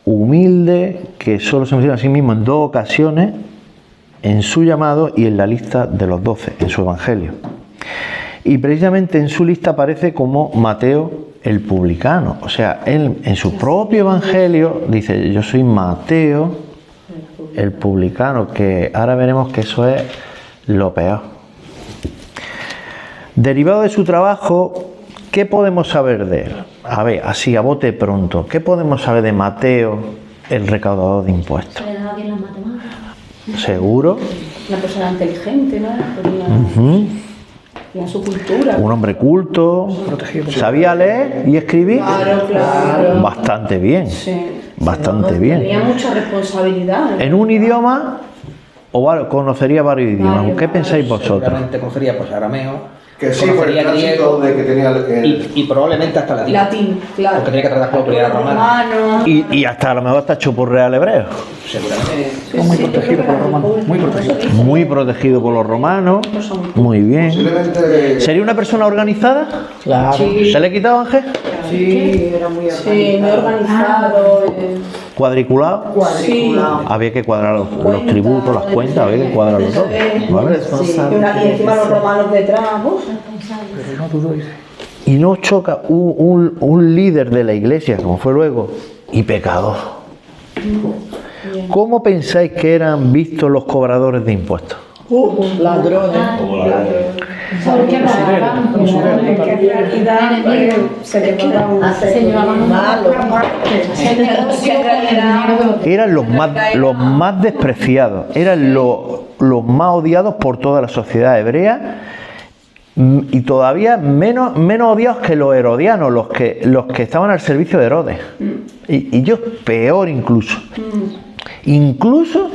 humilde, que solo se menciona a sí mismo en 2 ocasiones, en su llamado y en la lista de los 12, en su evangelio. Y precisamente en su lista aparece como Mateo el publicano. O sea, él en su propio evangelio dice: yo soy Mateo el publicano, que ahora veremos que eso es lo peor. Derivado de su trabajo, ¿qué podemos saber de él? A ver, así a bote pronto, ¿qué podemos saber de Mateo el recaudador de impuestos? Se le daba bien las matemáticas. ¿Seguro? Una persona inteligente, ¿no? Tenía su cultura. Un hombre culto, sabía leer y escribir. Claro. Bastante bien. Sí. Bastante bien. Tenía mucha responsabilidad. ¿En un idioma o conocería varios idiomas? ¿Qué pensáis vosotros? Seguramente conocería pues arameo, Que sí, por el conocería tránsito de que tenía y probablemente hasta latín. Latín, claro. Porque tenía que tratar con la autoridad romana. Y hasta a lo mejor hasta chupurrea al hebreo. Seguramente. Muy protegido por los romanos, muy protegido. Muy protegido por los romanos. Muy bien. Posiblemente. ¿Sería una persona organizada? Claro. ¿Se le quitaba, Ángel? Sí, era muy organizado. Sí, muy organizado. ¿Cuadriculado? Sí. Había que cuadrar los tributos, las cuentas, había que cuadrarlo todo. ¿Vale? Y encima los romanos detrás. Pero no dudó, dice. Y no choca un líder de la iglesia, como fue luego, y pecador. ¿Cómo pensáis que eran vistos los cobradores de impuestos? Ladrones. Porque en realidad se llevaban Eran los más despreciados, eran los más odiados por toda la sociedad hebrea, y todavía menos odiados que los herodianos, los que estaban al servicio de Herodes. Y ellos peor incluso. Incluso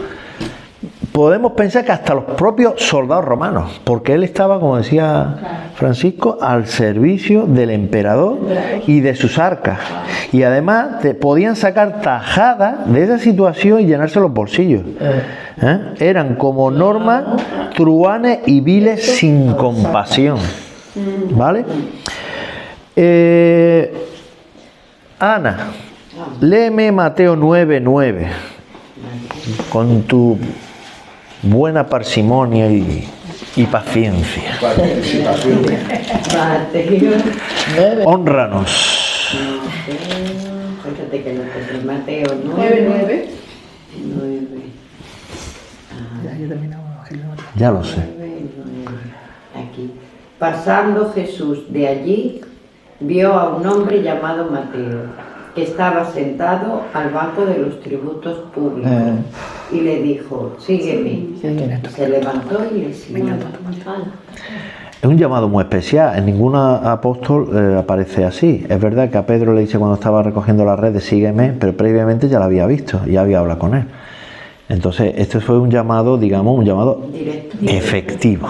podemos pensar que hasta los propios soldados romanos, porque él estaba, como decía Francisco, al servicio del emperador y de sus arcas. Y además podían sacar tajadas de esa situación y llenarse los bolsillos. Eran como normas truanes y viles sin compasión. ¿Vale? Ana, léeme Mateo 9:9 con tu buena parsimonia y paciencia. Hónranos. Fíjate que lo que es Mateo 9:9. Ya lo sé. Aquí. Pasando Jesús de allí, vio a un hombre llamado Mateo, que estaba sentado al banco de los tributos públicos, y le dijo: sígueme. Se levantó y le siguió. Es un llamado muy especial. En ningún apóstol aparece así. Es verdad que a Pedro le dice cuando estaba recogiendo las redes: sígueme, pero previamente ya lo había visto, ya había hablado con él. Entonces, este fue un llamado, digamos, un llamado efectivo.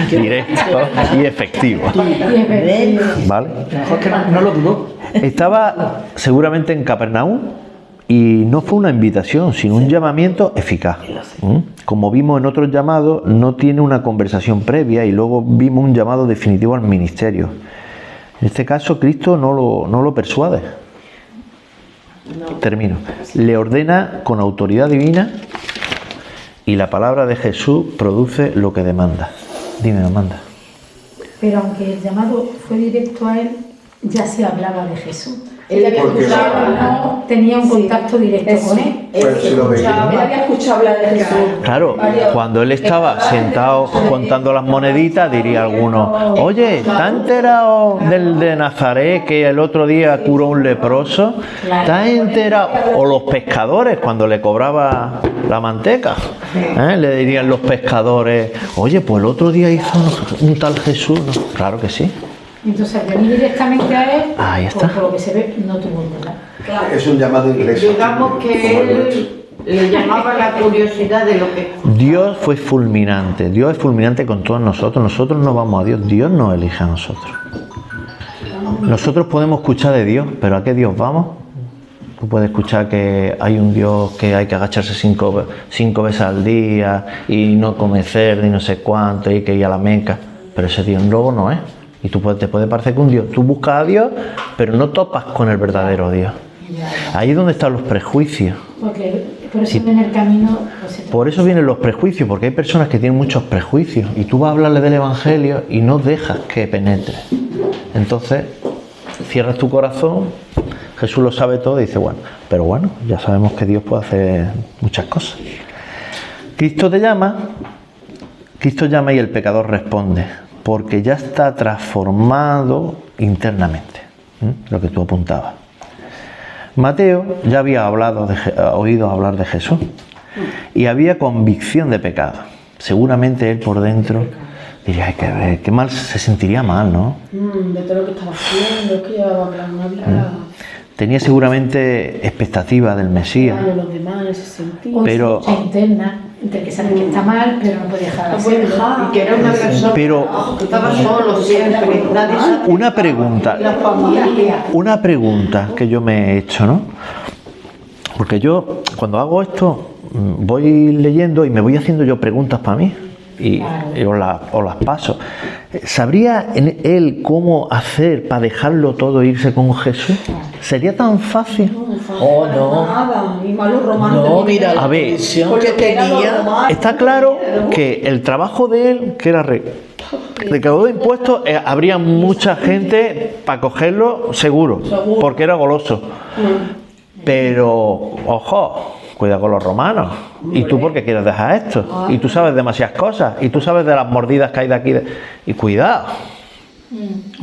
Directo y efectivo. ¿Vale? Mejor que no lo dudó. Estaba seguramente en Capernaum y no fue una invitación, sino un llamamiento eficaz. Como vimos en otros llamados, no tiene una conversación previa y luego vimos un llamado definitivo al ministerio. En este caso, Cristo no lo persuade. Termino. Le ordena con autoridad divina y la palabra de Jesús produce lo que demanda. Dime, Amanda. Pero aunque el llamado fue directo a él, ya se hablaba de Jesús. Él había escuchado, no tenía un contacto directo con él. Él había escuchado hablar de Jesús. Claro, cuando él estaba sentado contando las moneditas, diría alguno: oye, ¿estás enterado del de Nazaret que el otro día curó un leproso? ¿Estás enterado? O los pescadores, cuando le cobraba la manteca, le dirían los pescadores: oye, pues el otro día hizo un tal Jesús. ¿No? Claro que sí. Entonces, al venir directamente a él, ahí está. por lo que se ve, no tuvo nada. Claro. Es un llamado inglés. Digamos que él le llamaba la curiosidad de lo que... Dios fue fulminante. Dios es fulminante con todos nosotros. Nosotros no vamos a Dios. Dios nos elige a nosotros. Nosotros podemos escuchar de Dios, pero ¿a qué Dios vamos? Tú puedes escuchar que hay un Dios que hay que agacharse cinco veces al día y no comer cerdo y no sé cuánto, y que ir a la Meca. Pero ese Dios luego no es. Y te puede parecer que un Dios, tú buscas a Dios, pero no topas con el verdadero Dios. Ahí es donde están los prejuicios. Porque por eso viene el camino. Por eso vienen los prejuicios, porque hay personas que tienen muchos prejuicios y tú vas a hablarle del Evangelio y no dejas que penetre. Entonces, cierras tu corazón, Jesús lo sabe todo y dice, bueno, pero bueno, ya sabemos que Dios puede hacer muchas cosas. Cristo llama y el pecador responde, porque ya está transformado internamente, lo que tú apuntabas. Mateo ya había oído hablar de Jesús y había convicción de pecado. Seguramente él por dentro diría, ay, qué mal, se sentiría mal, ¿no? De todo lo que estaba haciendo, que llevaba una vida. Tenía seguramente expectativa del Mesías. De los demás en ese sentido. Pero interna, de que sabe que está mal, pero no puede dejar de hacerlo. Y que era una persona que estaba solo siempre, nadie sabía. Una pregunta que yo me he hecho, ¿no? Porque yo, cuando hago esto, voy leyendo y me voy haciendo yo preguntas para mí. Y os las paso. ¿Sabría él cómo hacer para dejarlo todo e irse con Jesús? ¿Sería tan fácil? Oh, no. Nada, y malos romanos. No, mira la A ver, visión que tenía. Está claro que el trabajo de él, que era recaudador de impuestos, habría mucha gente para cogerlo seguro, porque era goloso. Pero, ojo, cuida con los romanos. ¿Y tú por qué quieres dejar esto? Y tú sabes demasiadas cosas. Y tú sabes de las mordidas que hay de aquí. Y cuidado.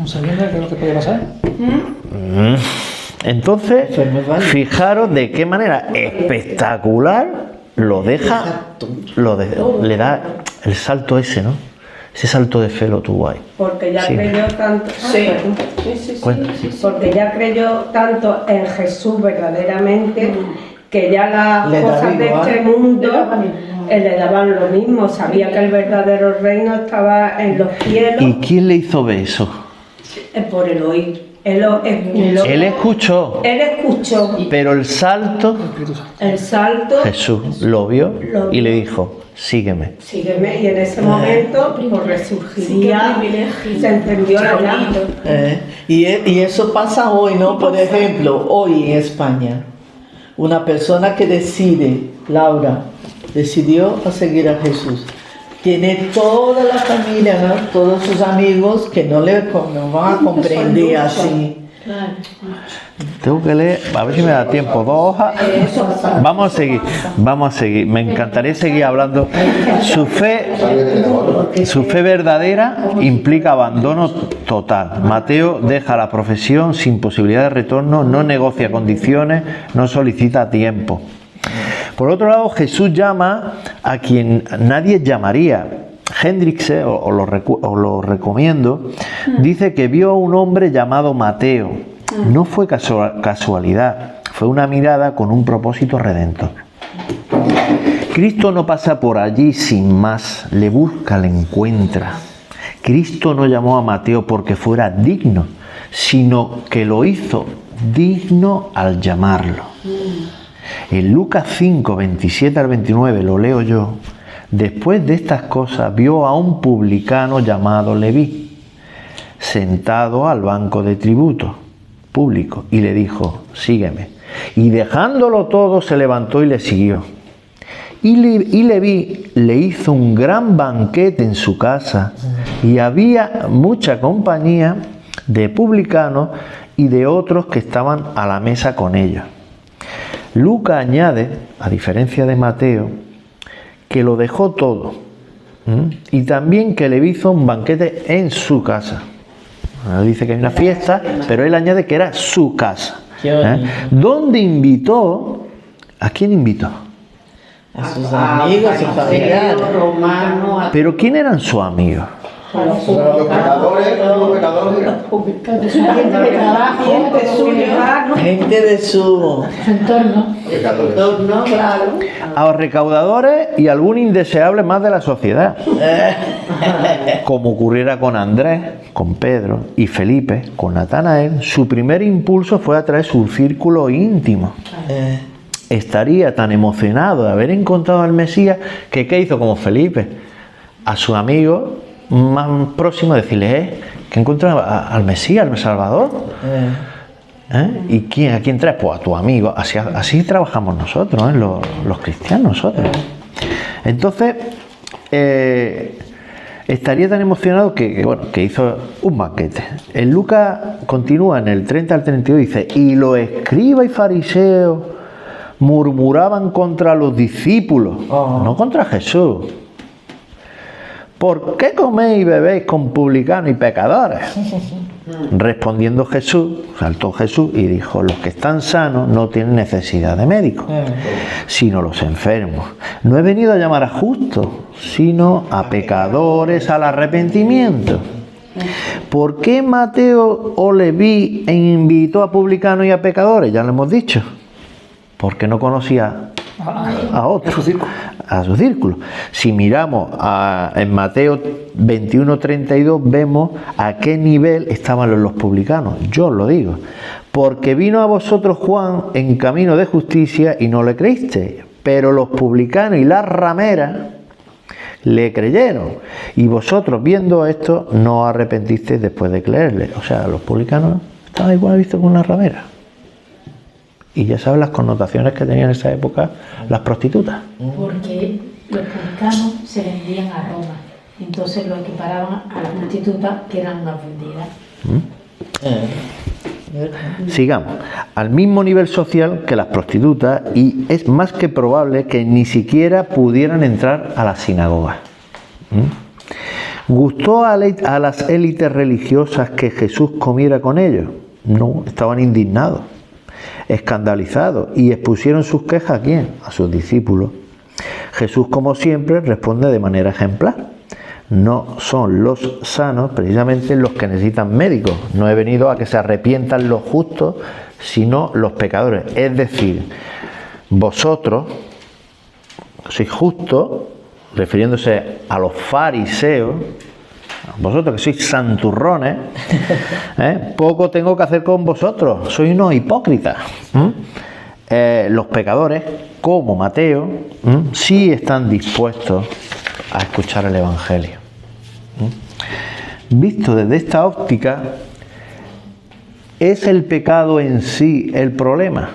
¿Sabiendo qué es lo que puede pasar? Entonces, fijaros de qué manera espectacular lo deja, le da el salto ese, ¿no? Ese salto de fe lo tuvo ahí. Porque ya Sí. creyó tanto. Porque ya creyó tanto en Jesús verdaderamente que ya las Le da cosas de igual. este mundo le daban lo mismo. Sabía que el verdadero reino estaba en los cielos. ¿Y quién le hizo ver eso? Por el oír. Él escuchó. Él escuchó. Pero el salto, Jesús lo vio y le dijo, sígueme. sígueme. Y en ese momento pues resurgiría, se encendió la llama. Y eso pasa hoy, ¿no? Por ejemplo, hoy en España, una persona que decide, Laura, decidió a seguir a Jesús. Tiene toda la familia, ¿no? Todos sus amigos que no van a comprender así. Tengo que leer, a ver si me da tiempo, 2 hojas. Vamos a seguir. Me encantaría seguir hablando. Su fe verdadera implica abandono total. Mateo deja la profesión sin posibilidad de retorno, no negocia condiciones, no solicita tiempo. Por otro lado, Jesús llama a quien nadie llamaría. Hendrikse, os lo recomiendo, dice que vio a un hombre llamado Mateo. No fue casualidad, fue una mirada con un propósito redentor. Cristo no pasa por allí sin más, le busca, le encuentra. Cristo no llamó a Mateo porque fuera digno, sino que lo hizo digno al llamarlo. En Lucas 5, 27 al 29, lo leo yo. Después de estas cosas vio a un publicano llamado Leví, sentado al banco de tributo público, y le dijo, sígueme. Y dejándolo todo se levantó y le siguió. Y Leví le hizo un gran banquete en su casa, y había mucha compañía de publicanos y de otros que estaban a la mesa con ellos. Lucas añade, a diferencia de Mateo, que lo dejó todo y también que le hizo un banquete en su casa. Ahora dice que hay una fiesta, pero él añade que era su casa. ¿Dónde invitó? ¿A quién invitó? A sus amigos, a sus familiares. ¿Pero quién eran sus amigos? Los pecadores. Gente de su entorno. A los recaudadores y algún indeseable más de la sociedad. Como ocurriera con Andrés, con Pedro y Felipe, con Natanael, su primer impulso fue atraer su círculo íntimo. Estaría tan emocionado de haber encontrado al Mesías que ¿qué hizo como Felipe? A su amigo más próximo decirle, que encuentran al Mesías, al Salvador. ¿Y a quién traes? Pues a tu amigo. Así trabajamos nosotros, los cristianos, nosotros. Entonces, estaría tan emocionado que hizo un banquete. En Lucas continúa en el 30 al 32, dice: y los escribas y fariseos murmuraban contra los discípulos, no contra Jesús. ¿Por qué coméis y bebéis con publicanos y pecadores? Respondiendo Jesús, saltó Jesús y dijo: los que están sanos no tienen necesidad de médico, sino los enfermos. No he venido a llamar a justos, sino a pecadores al arrepentimiento. ¿Por qué Mateo o Leví invitó a publicanos y a pecadores? Ya lo hemos dicho. Porque no conocía a otros, a su círculo. Si miramos en Mateo 21:32, vemos a qué nivel estaban los publicanos. Yo os lo digo. Porque vino a vosotros Juan en camino de justicia y no le creísteis, pero los publicanos y las rameras le creyeron. Y vosotros, viendo esto, no os arrepentisteis después de creerle. O sea, los publicanos estaban igual vistos que una ramera. Y ya sabes las connotaciones que tenían en esa época las prostitutas. Porque los publicanos se vendían a Roma, entonces lo equiparaban a las prostitutas que eran unas vendidas. Sigamos. Al mismo nivel social que las prostitutas, y es más que probable que ni siquiera pudieran entrar a las sinagogas. ¿Gustó a las élites religiosas que Jesús comiera con ellos? No, estaban indignados, escandalizados, y expusieron sus quejas ¿a quién? A sus discípulos. Jesús, como siempre, responde de manera ejemplar. No son los sanos precisamente los que necesitan médicos. No he venido a que se arrepientan los justos, sino los pecadores. Es decir, vosotros sois justos, refiriéndose a los fariseos, vosotros que sois santurrones, poco tengo que hacer con vosotros, sois unos hipócritas. Los pecadores, como Mateo, sí están dispuestos a escuchar el Evangelio. Visto desde esta óptica, ¿es el pecado en sí el problema?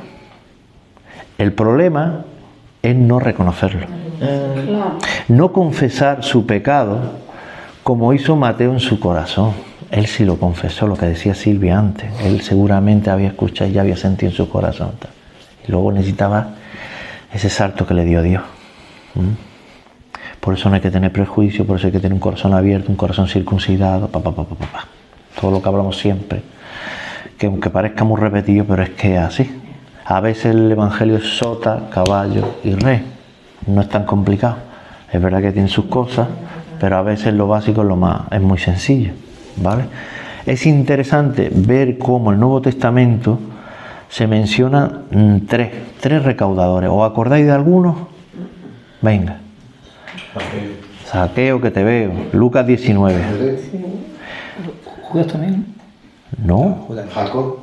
El problema es no reconocerlo, no confesar su pecado como hizo Mateo en su corazón. Él sí lo confesó, lo que decía Silvia antes. Él seguramente había escuchado y ya había sentido en su corazón. Y luego necesitaba ese salto que le dio Dios. Por eso no hay que tener prejuicio, por eso hay que tener un corazón abierto, un corazón circuncidado, todo lo que hablamos siempre, que aunque parezca muy repetido, pero es que es así. A veces el Evangelio es sota, caballo y rey, no es tan complicado. Es verdad que tiene sus cosas, pero a veces lo básico es muy sencillo, ¿vale? Es interesante ver cómo el Nuevo Testamento se mencionan tres recaudadores. ¿Os acordáis de algunos? Venga. Saqueo, que te veo. Lucas 19. ¿Judas también? No. Jacob.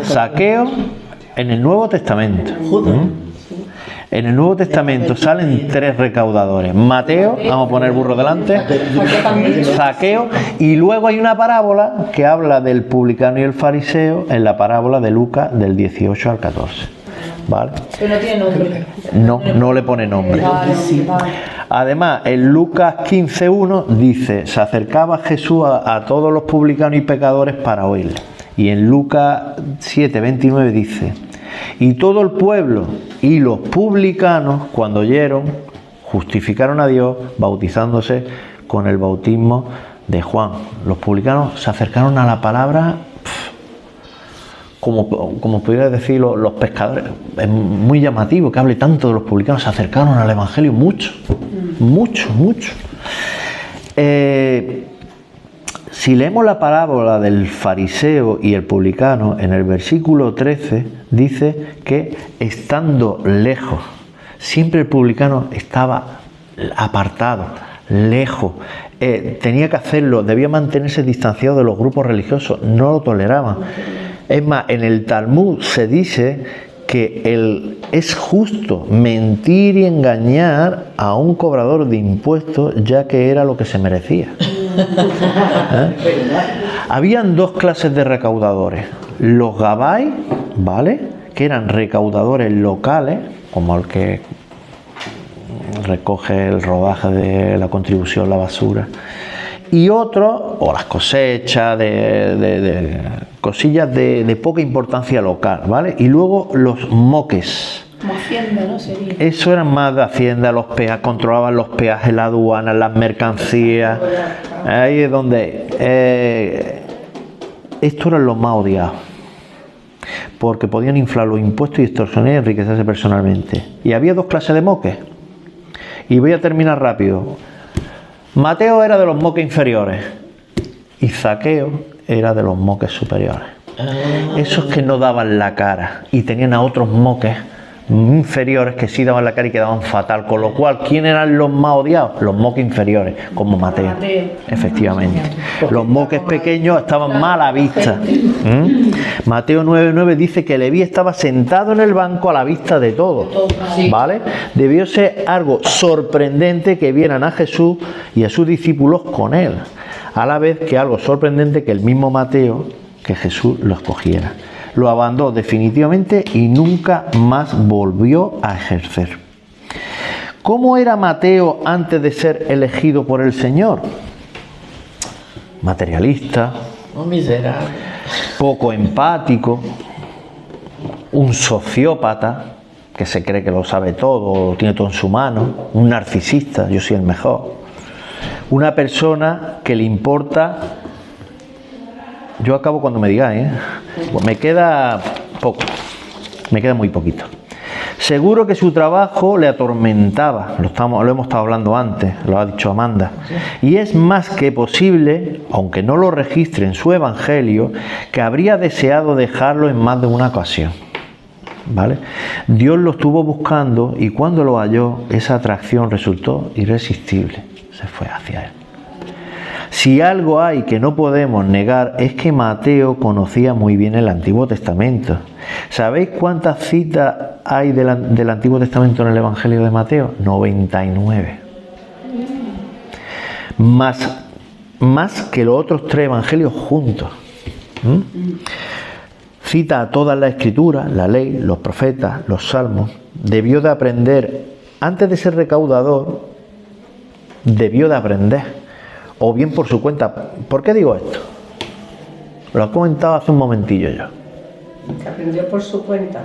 Saqueo en el Nuevo Testamento. En el Nuevo Testamento salen tres recaudadores. Mateo, vamos a poner burro delante. Saqueo. Y luego hay una parábola que habla del publicano y el fariseo en la parábola de Lucas del 18 al 14. ¿Vale? Pero no tiene nombre. No le pone nombre. Vale. Además, en Lucas 15:1 dice: se acercaba Jesús a todos los publicanos y pecadores para oírle. Y en Lucas 7:29 dice: y todo el pueblo y los publicanos, cuando oyeron, justificaron a Dios bautizándose con el bautismo de Juan. Los publicanos se acercaron a la palabra como pudiera decir los pescadores. Es muy llamativo que hable tanto de los publicanos. Se acercaron al Evangelio mucho. Si leemos la parábola del fariseo y el publicano, en el versículo 13 dice que estando lejos, siempre el publicano estaba apartado, lejos, tenía que hacerlo, debía mantenerse distanciado de los grupos religiosos, no lo toleraban. Es más, en el Talmud se dice que es justo mentir y engañar a un cobrador de impuestos, ya que era lo que se merecía. Habían dos clases de recaudadores: los gabay, ¿vale?, que eran recaudadores locales, como el que recoge el rodaje de la contribución, la basura, y otros, o las cosechas, de cosillas de poca importancia local, ¿vale? Y luego los moques. Como Hacienda, ¿no? Sería. Eso eran más de Hacienda, los peajes, controlaban los peajes, la aduana, las mercancías. Ahí es donde estos eran los más odiados, porque podían inflar los impuestos y extorsionar y enriquecerse personalmente. Y había dos clases de moques. Y voy a terminar rápido. Mateo era de los moques inferiores y Zaqueo era de los moques superiores. Esos que no daban la cara y tenían a otros moques inferiores que sí daban la cara y quedaban fatal. Con lo cual, ¿quién eran los más odiados? Los moques inferiores, como Mateo. Efectivamente. Los moques pequeños estaban mal a vista. Mateo 9:9 dice que Leví estaba sentado en el banco a la vista de todos. ¿Vale? Debió ser algo sorprendente que vieran a Jesús y a sus discípulos con él. A la vez que algo sorprendente que el mismo Mateo, que Jesús lo escogiera. Lo abandonó definitivamente y nunca más volvió a ejercer. ¿Cómo era Mateo antes de ser elegido por el Señor? Materialista, miserable, poco empático, un sociópata que se cree que lo sabe todo, lo tiene todo en su mano, un narcisista, yo soy el mejor, una persona que le importa. Yo acabo cuando me digáis, Pues me queda poco, me queda muy poquito. Seguro que su trabajo le atormentaba, lo hemos estado hablando antes, lo ha dicho Amanda, y es más que posible, aunque no lo registre en su evangelio, que habría deseado dejarlo en más de una ocasión. ¿Vale? Dios lo estuvo buscando y cuando lo halló, esa atracción resultó irresistible, se fue hacia él. Si algo hay que no podemos negar es que Mateo conocía muy bien el Antiguo Testamento. ¿Sabéis cuántas citas hay del Antiguo Testamento en el Evangelio de Mateo? 99. Más que los otros 3 evangelios juntos. Cita a todas las escrituras, la ley, los profetas, los salmos. Debió de aprender, antes de ser recaudador, debió de aprender. O bien por su cuenta. ¿Por qué digo esto? Lo he comentado hace un momentillo yo. Que aprendió por su cuenta.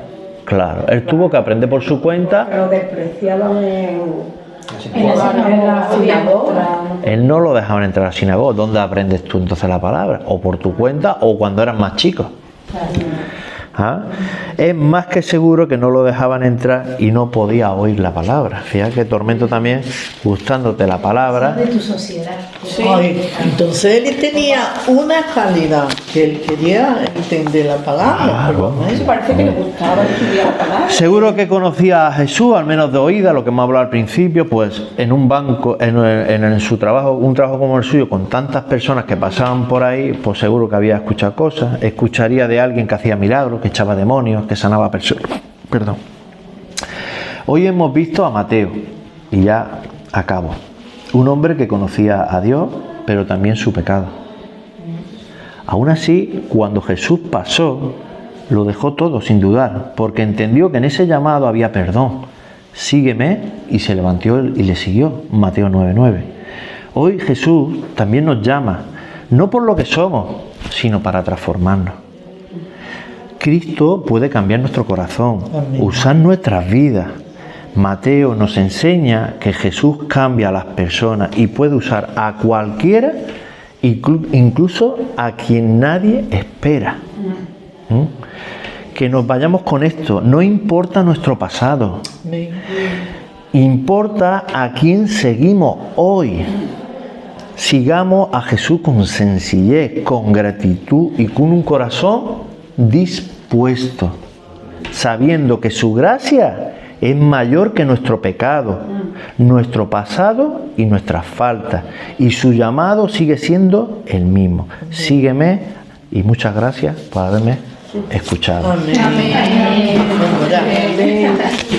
Claro, él tuvo que aprender por su cuenta. Lo despreciaban en la sinagoga. Él no lo dejaban entrar a la sinagoga. ¿Dónde aprendes tú entonces la palabra? O por tu cuenta o cuando eras más chico. ¿Ah? Es más que seguro que no lo dejaban entrar y no podía oír la palabra. Fíjate que tormento también, gustándote la palabra. De tu sociedad. Sí. Ay, entonces él tenía una calidad que él quería entender la palabra. Eso parece que le gustaba estudiar la palabra. Seguro que conocía a Jesús, al menos de oída, lo que hemos hablado al principio, pues en un banco, en su trabajo, un trabajo como el suyo, con tantas personas que pasaban por ahí, pues seguro que había escuchado cosas, escucharía de alguien que hacía milagros, que echaba demonios, que sanaba personas. Perdón. Hoy hemos visto a Mateo, y ya acabo. Un hombre que conocía a Dios, pero también su pecado. Aún así, cuando Jesús pasó, lo dejó todo sin dudar, porque entendió que en ese llamado había perdón. Sígueme, y se levantó y le siguió. Mateo 9:9. Hoy Jesús también nos llama, no por lo que somos, sino para transformarnos. Cristo puede cambiar nuestro corazón, usar nuestras vidas. Mateo nos enseña que Jesús cambia a las personas y puede usar a cualquiera, incluso a quien nadie espera. Que nos vayamos con esto. No importa nuestro pasado, importa a quién seguimos hoy. Sigamos a Jesús con sencillez, con gratitud y con un corazón dispuesto, sabiendo que su gracia es mayor que nuestro pecado, nuestro pasado y nuestras faltas, y su llamado sigue siendo el mismo. Sígueme y muchas gracias por haberme escuchado. Amén. Amén. Amén.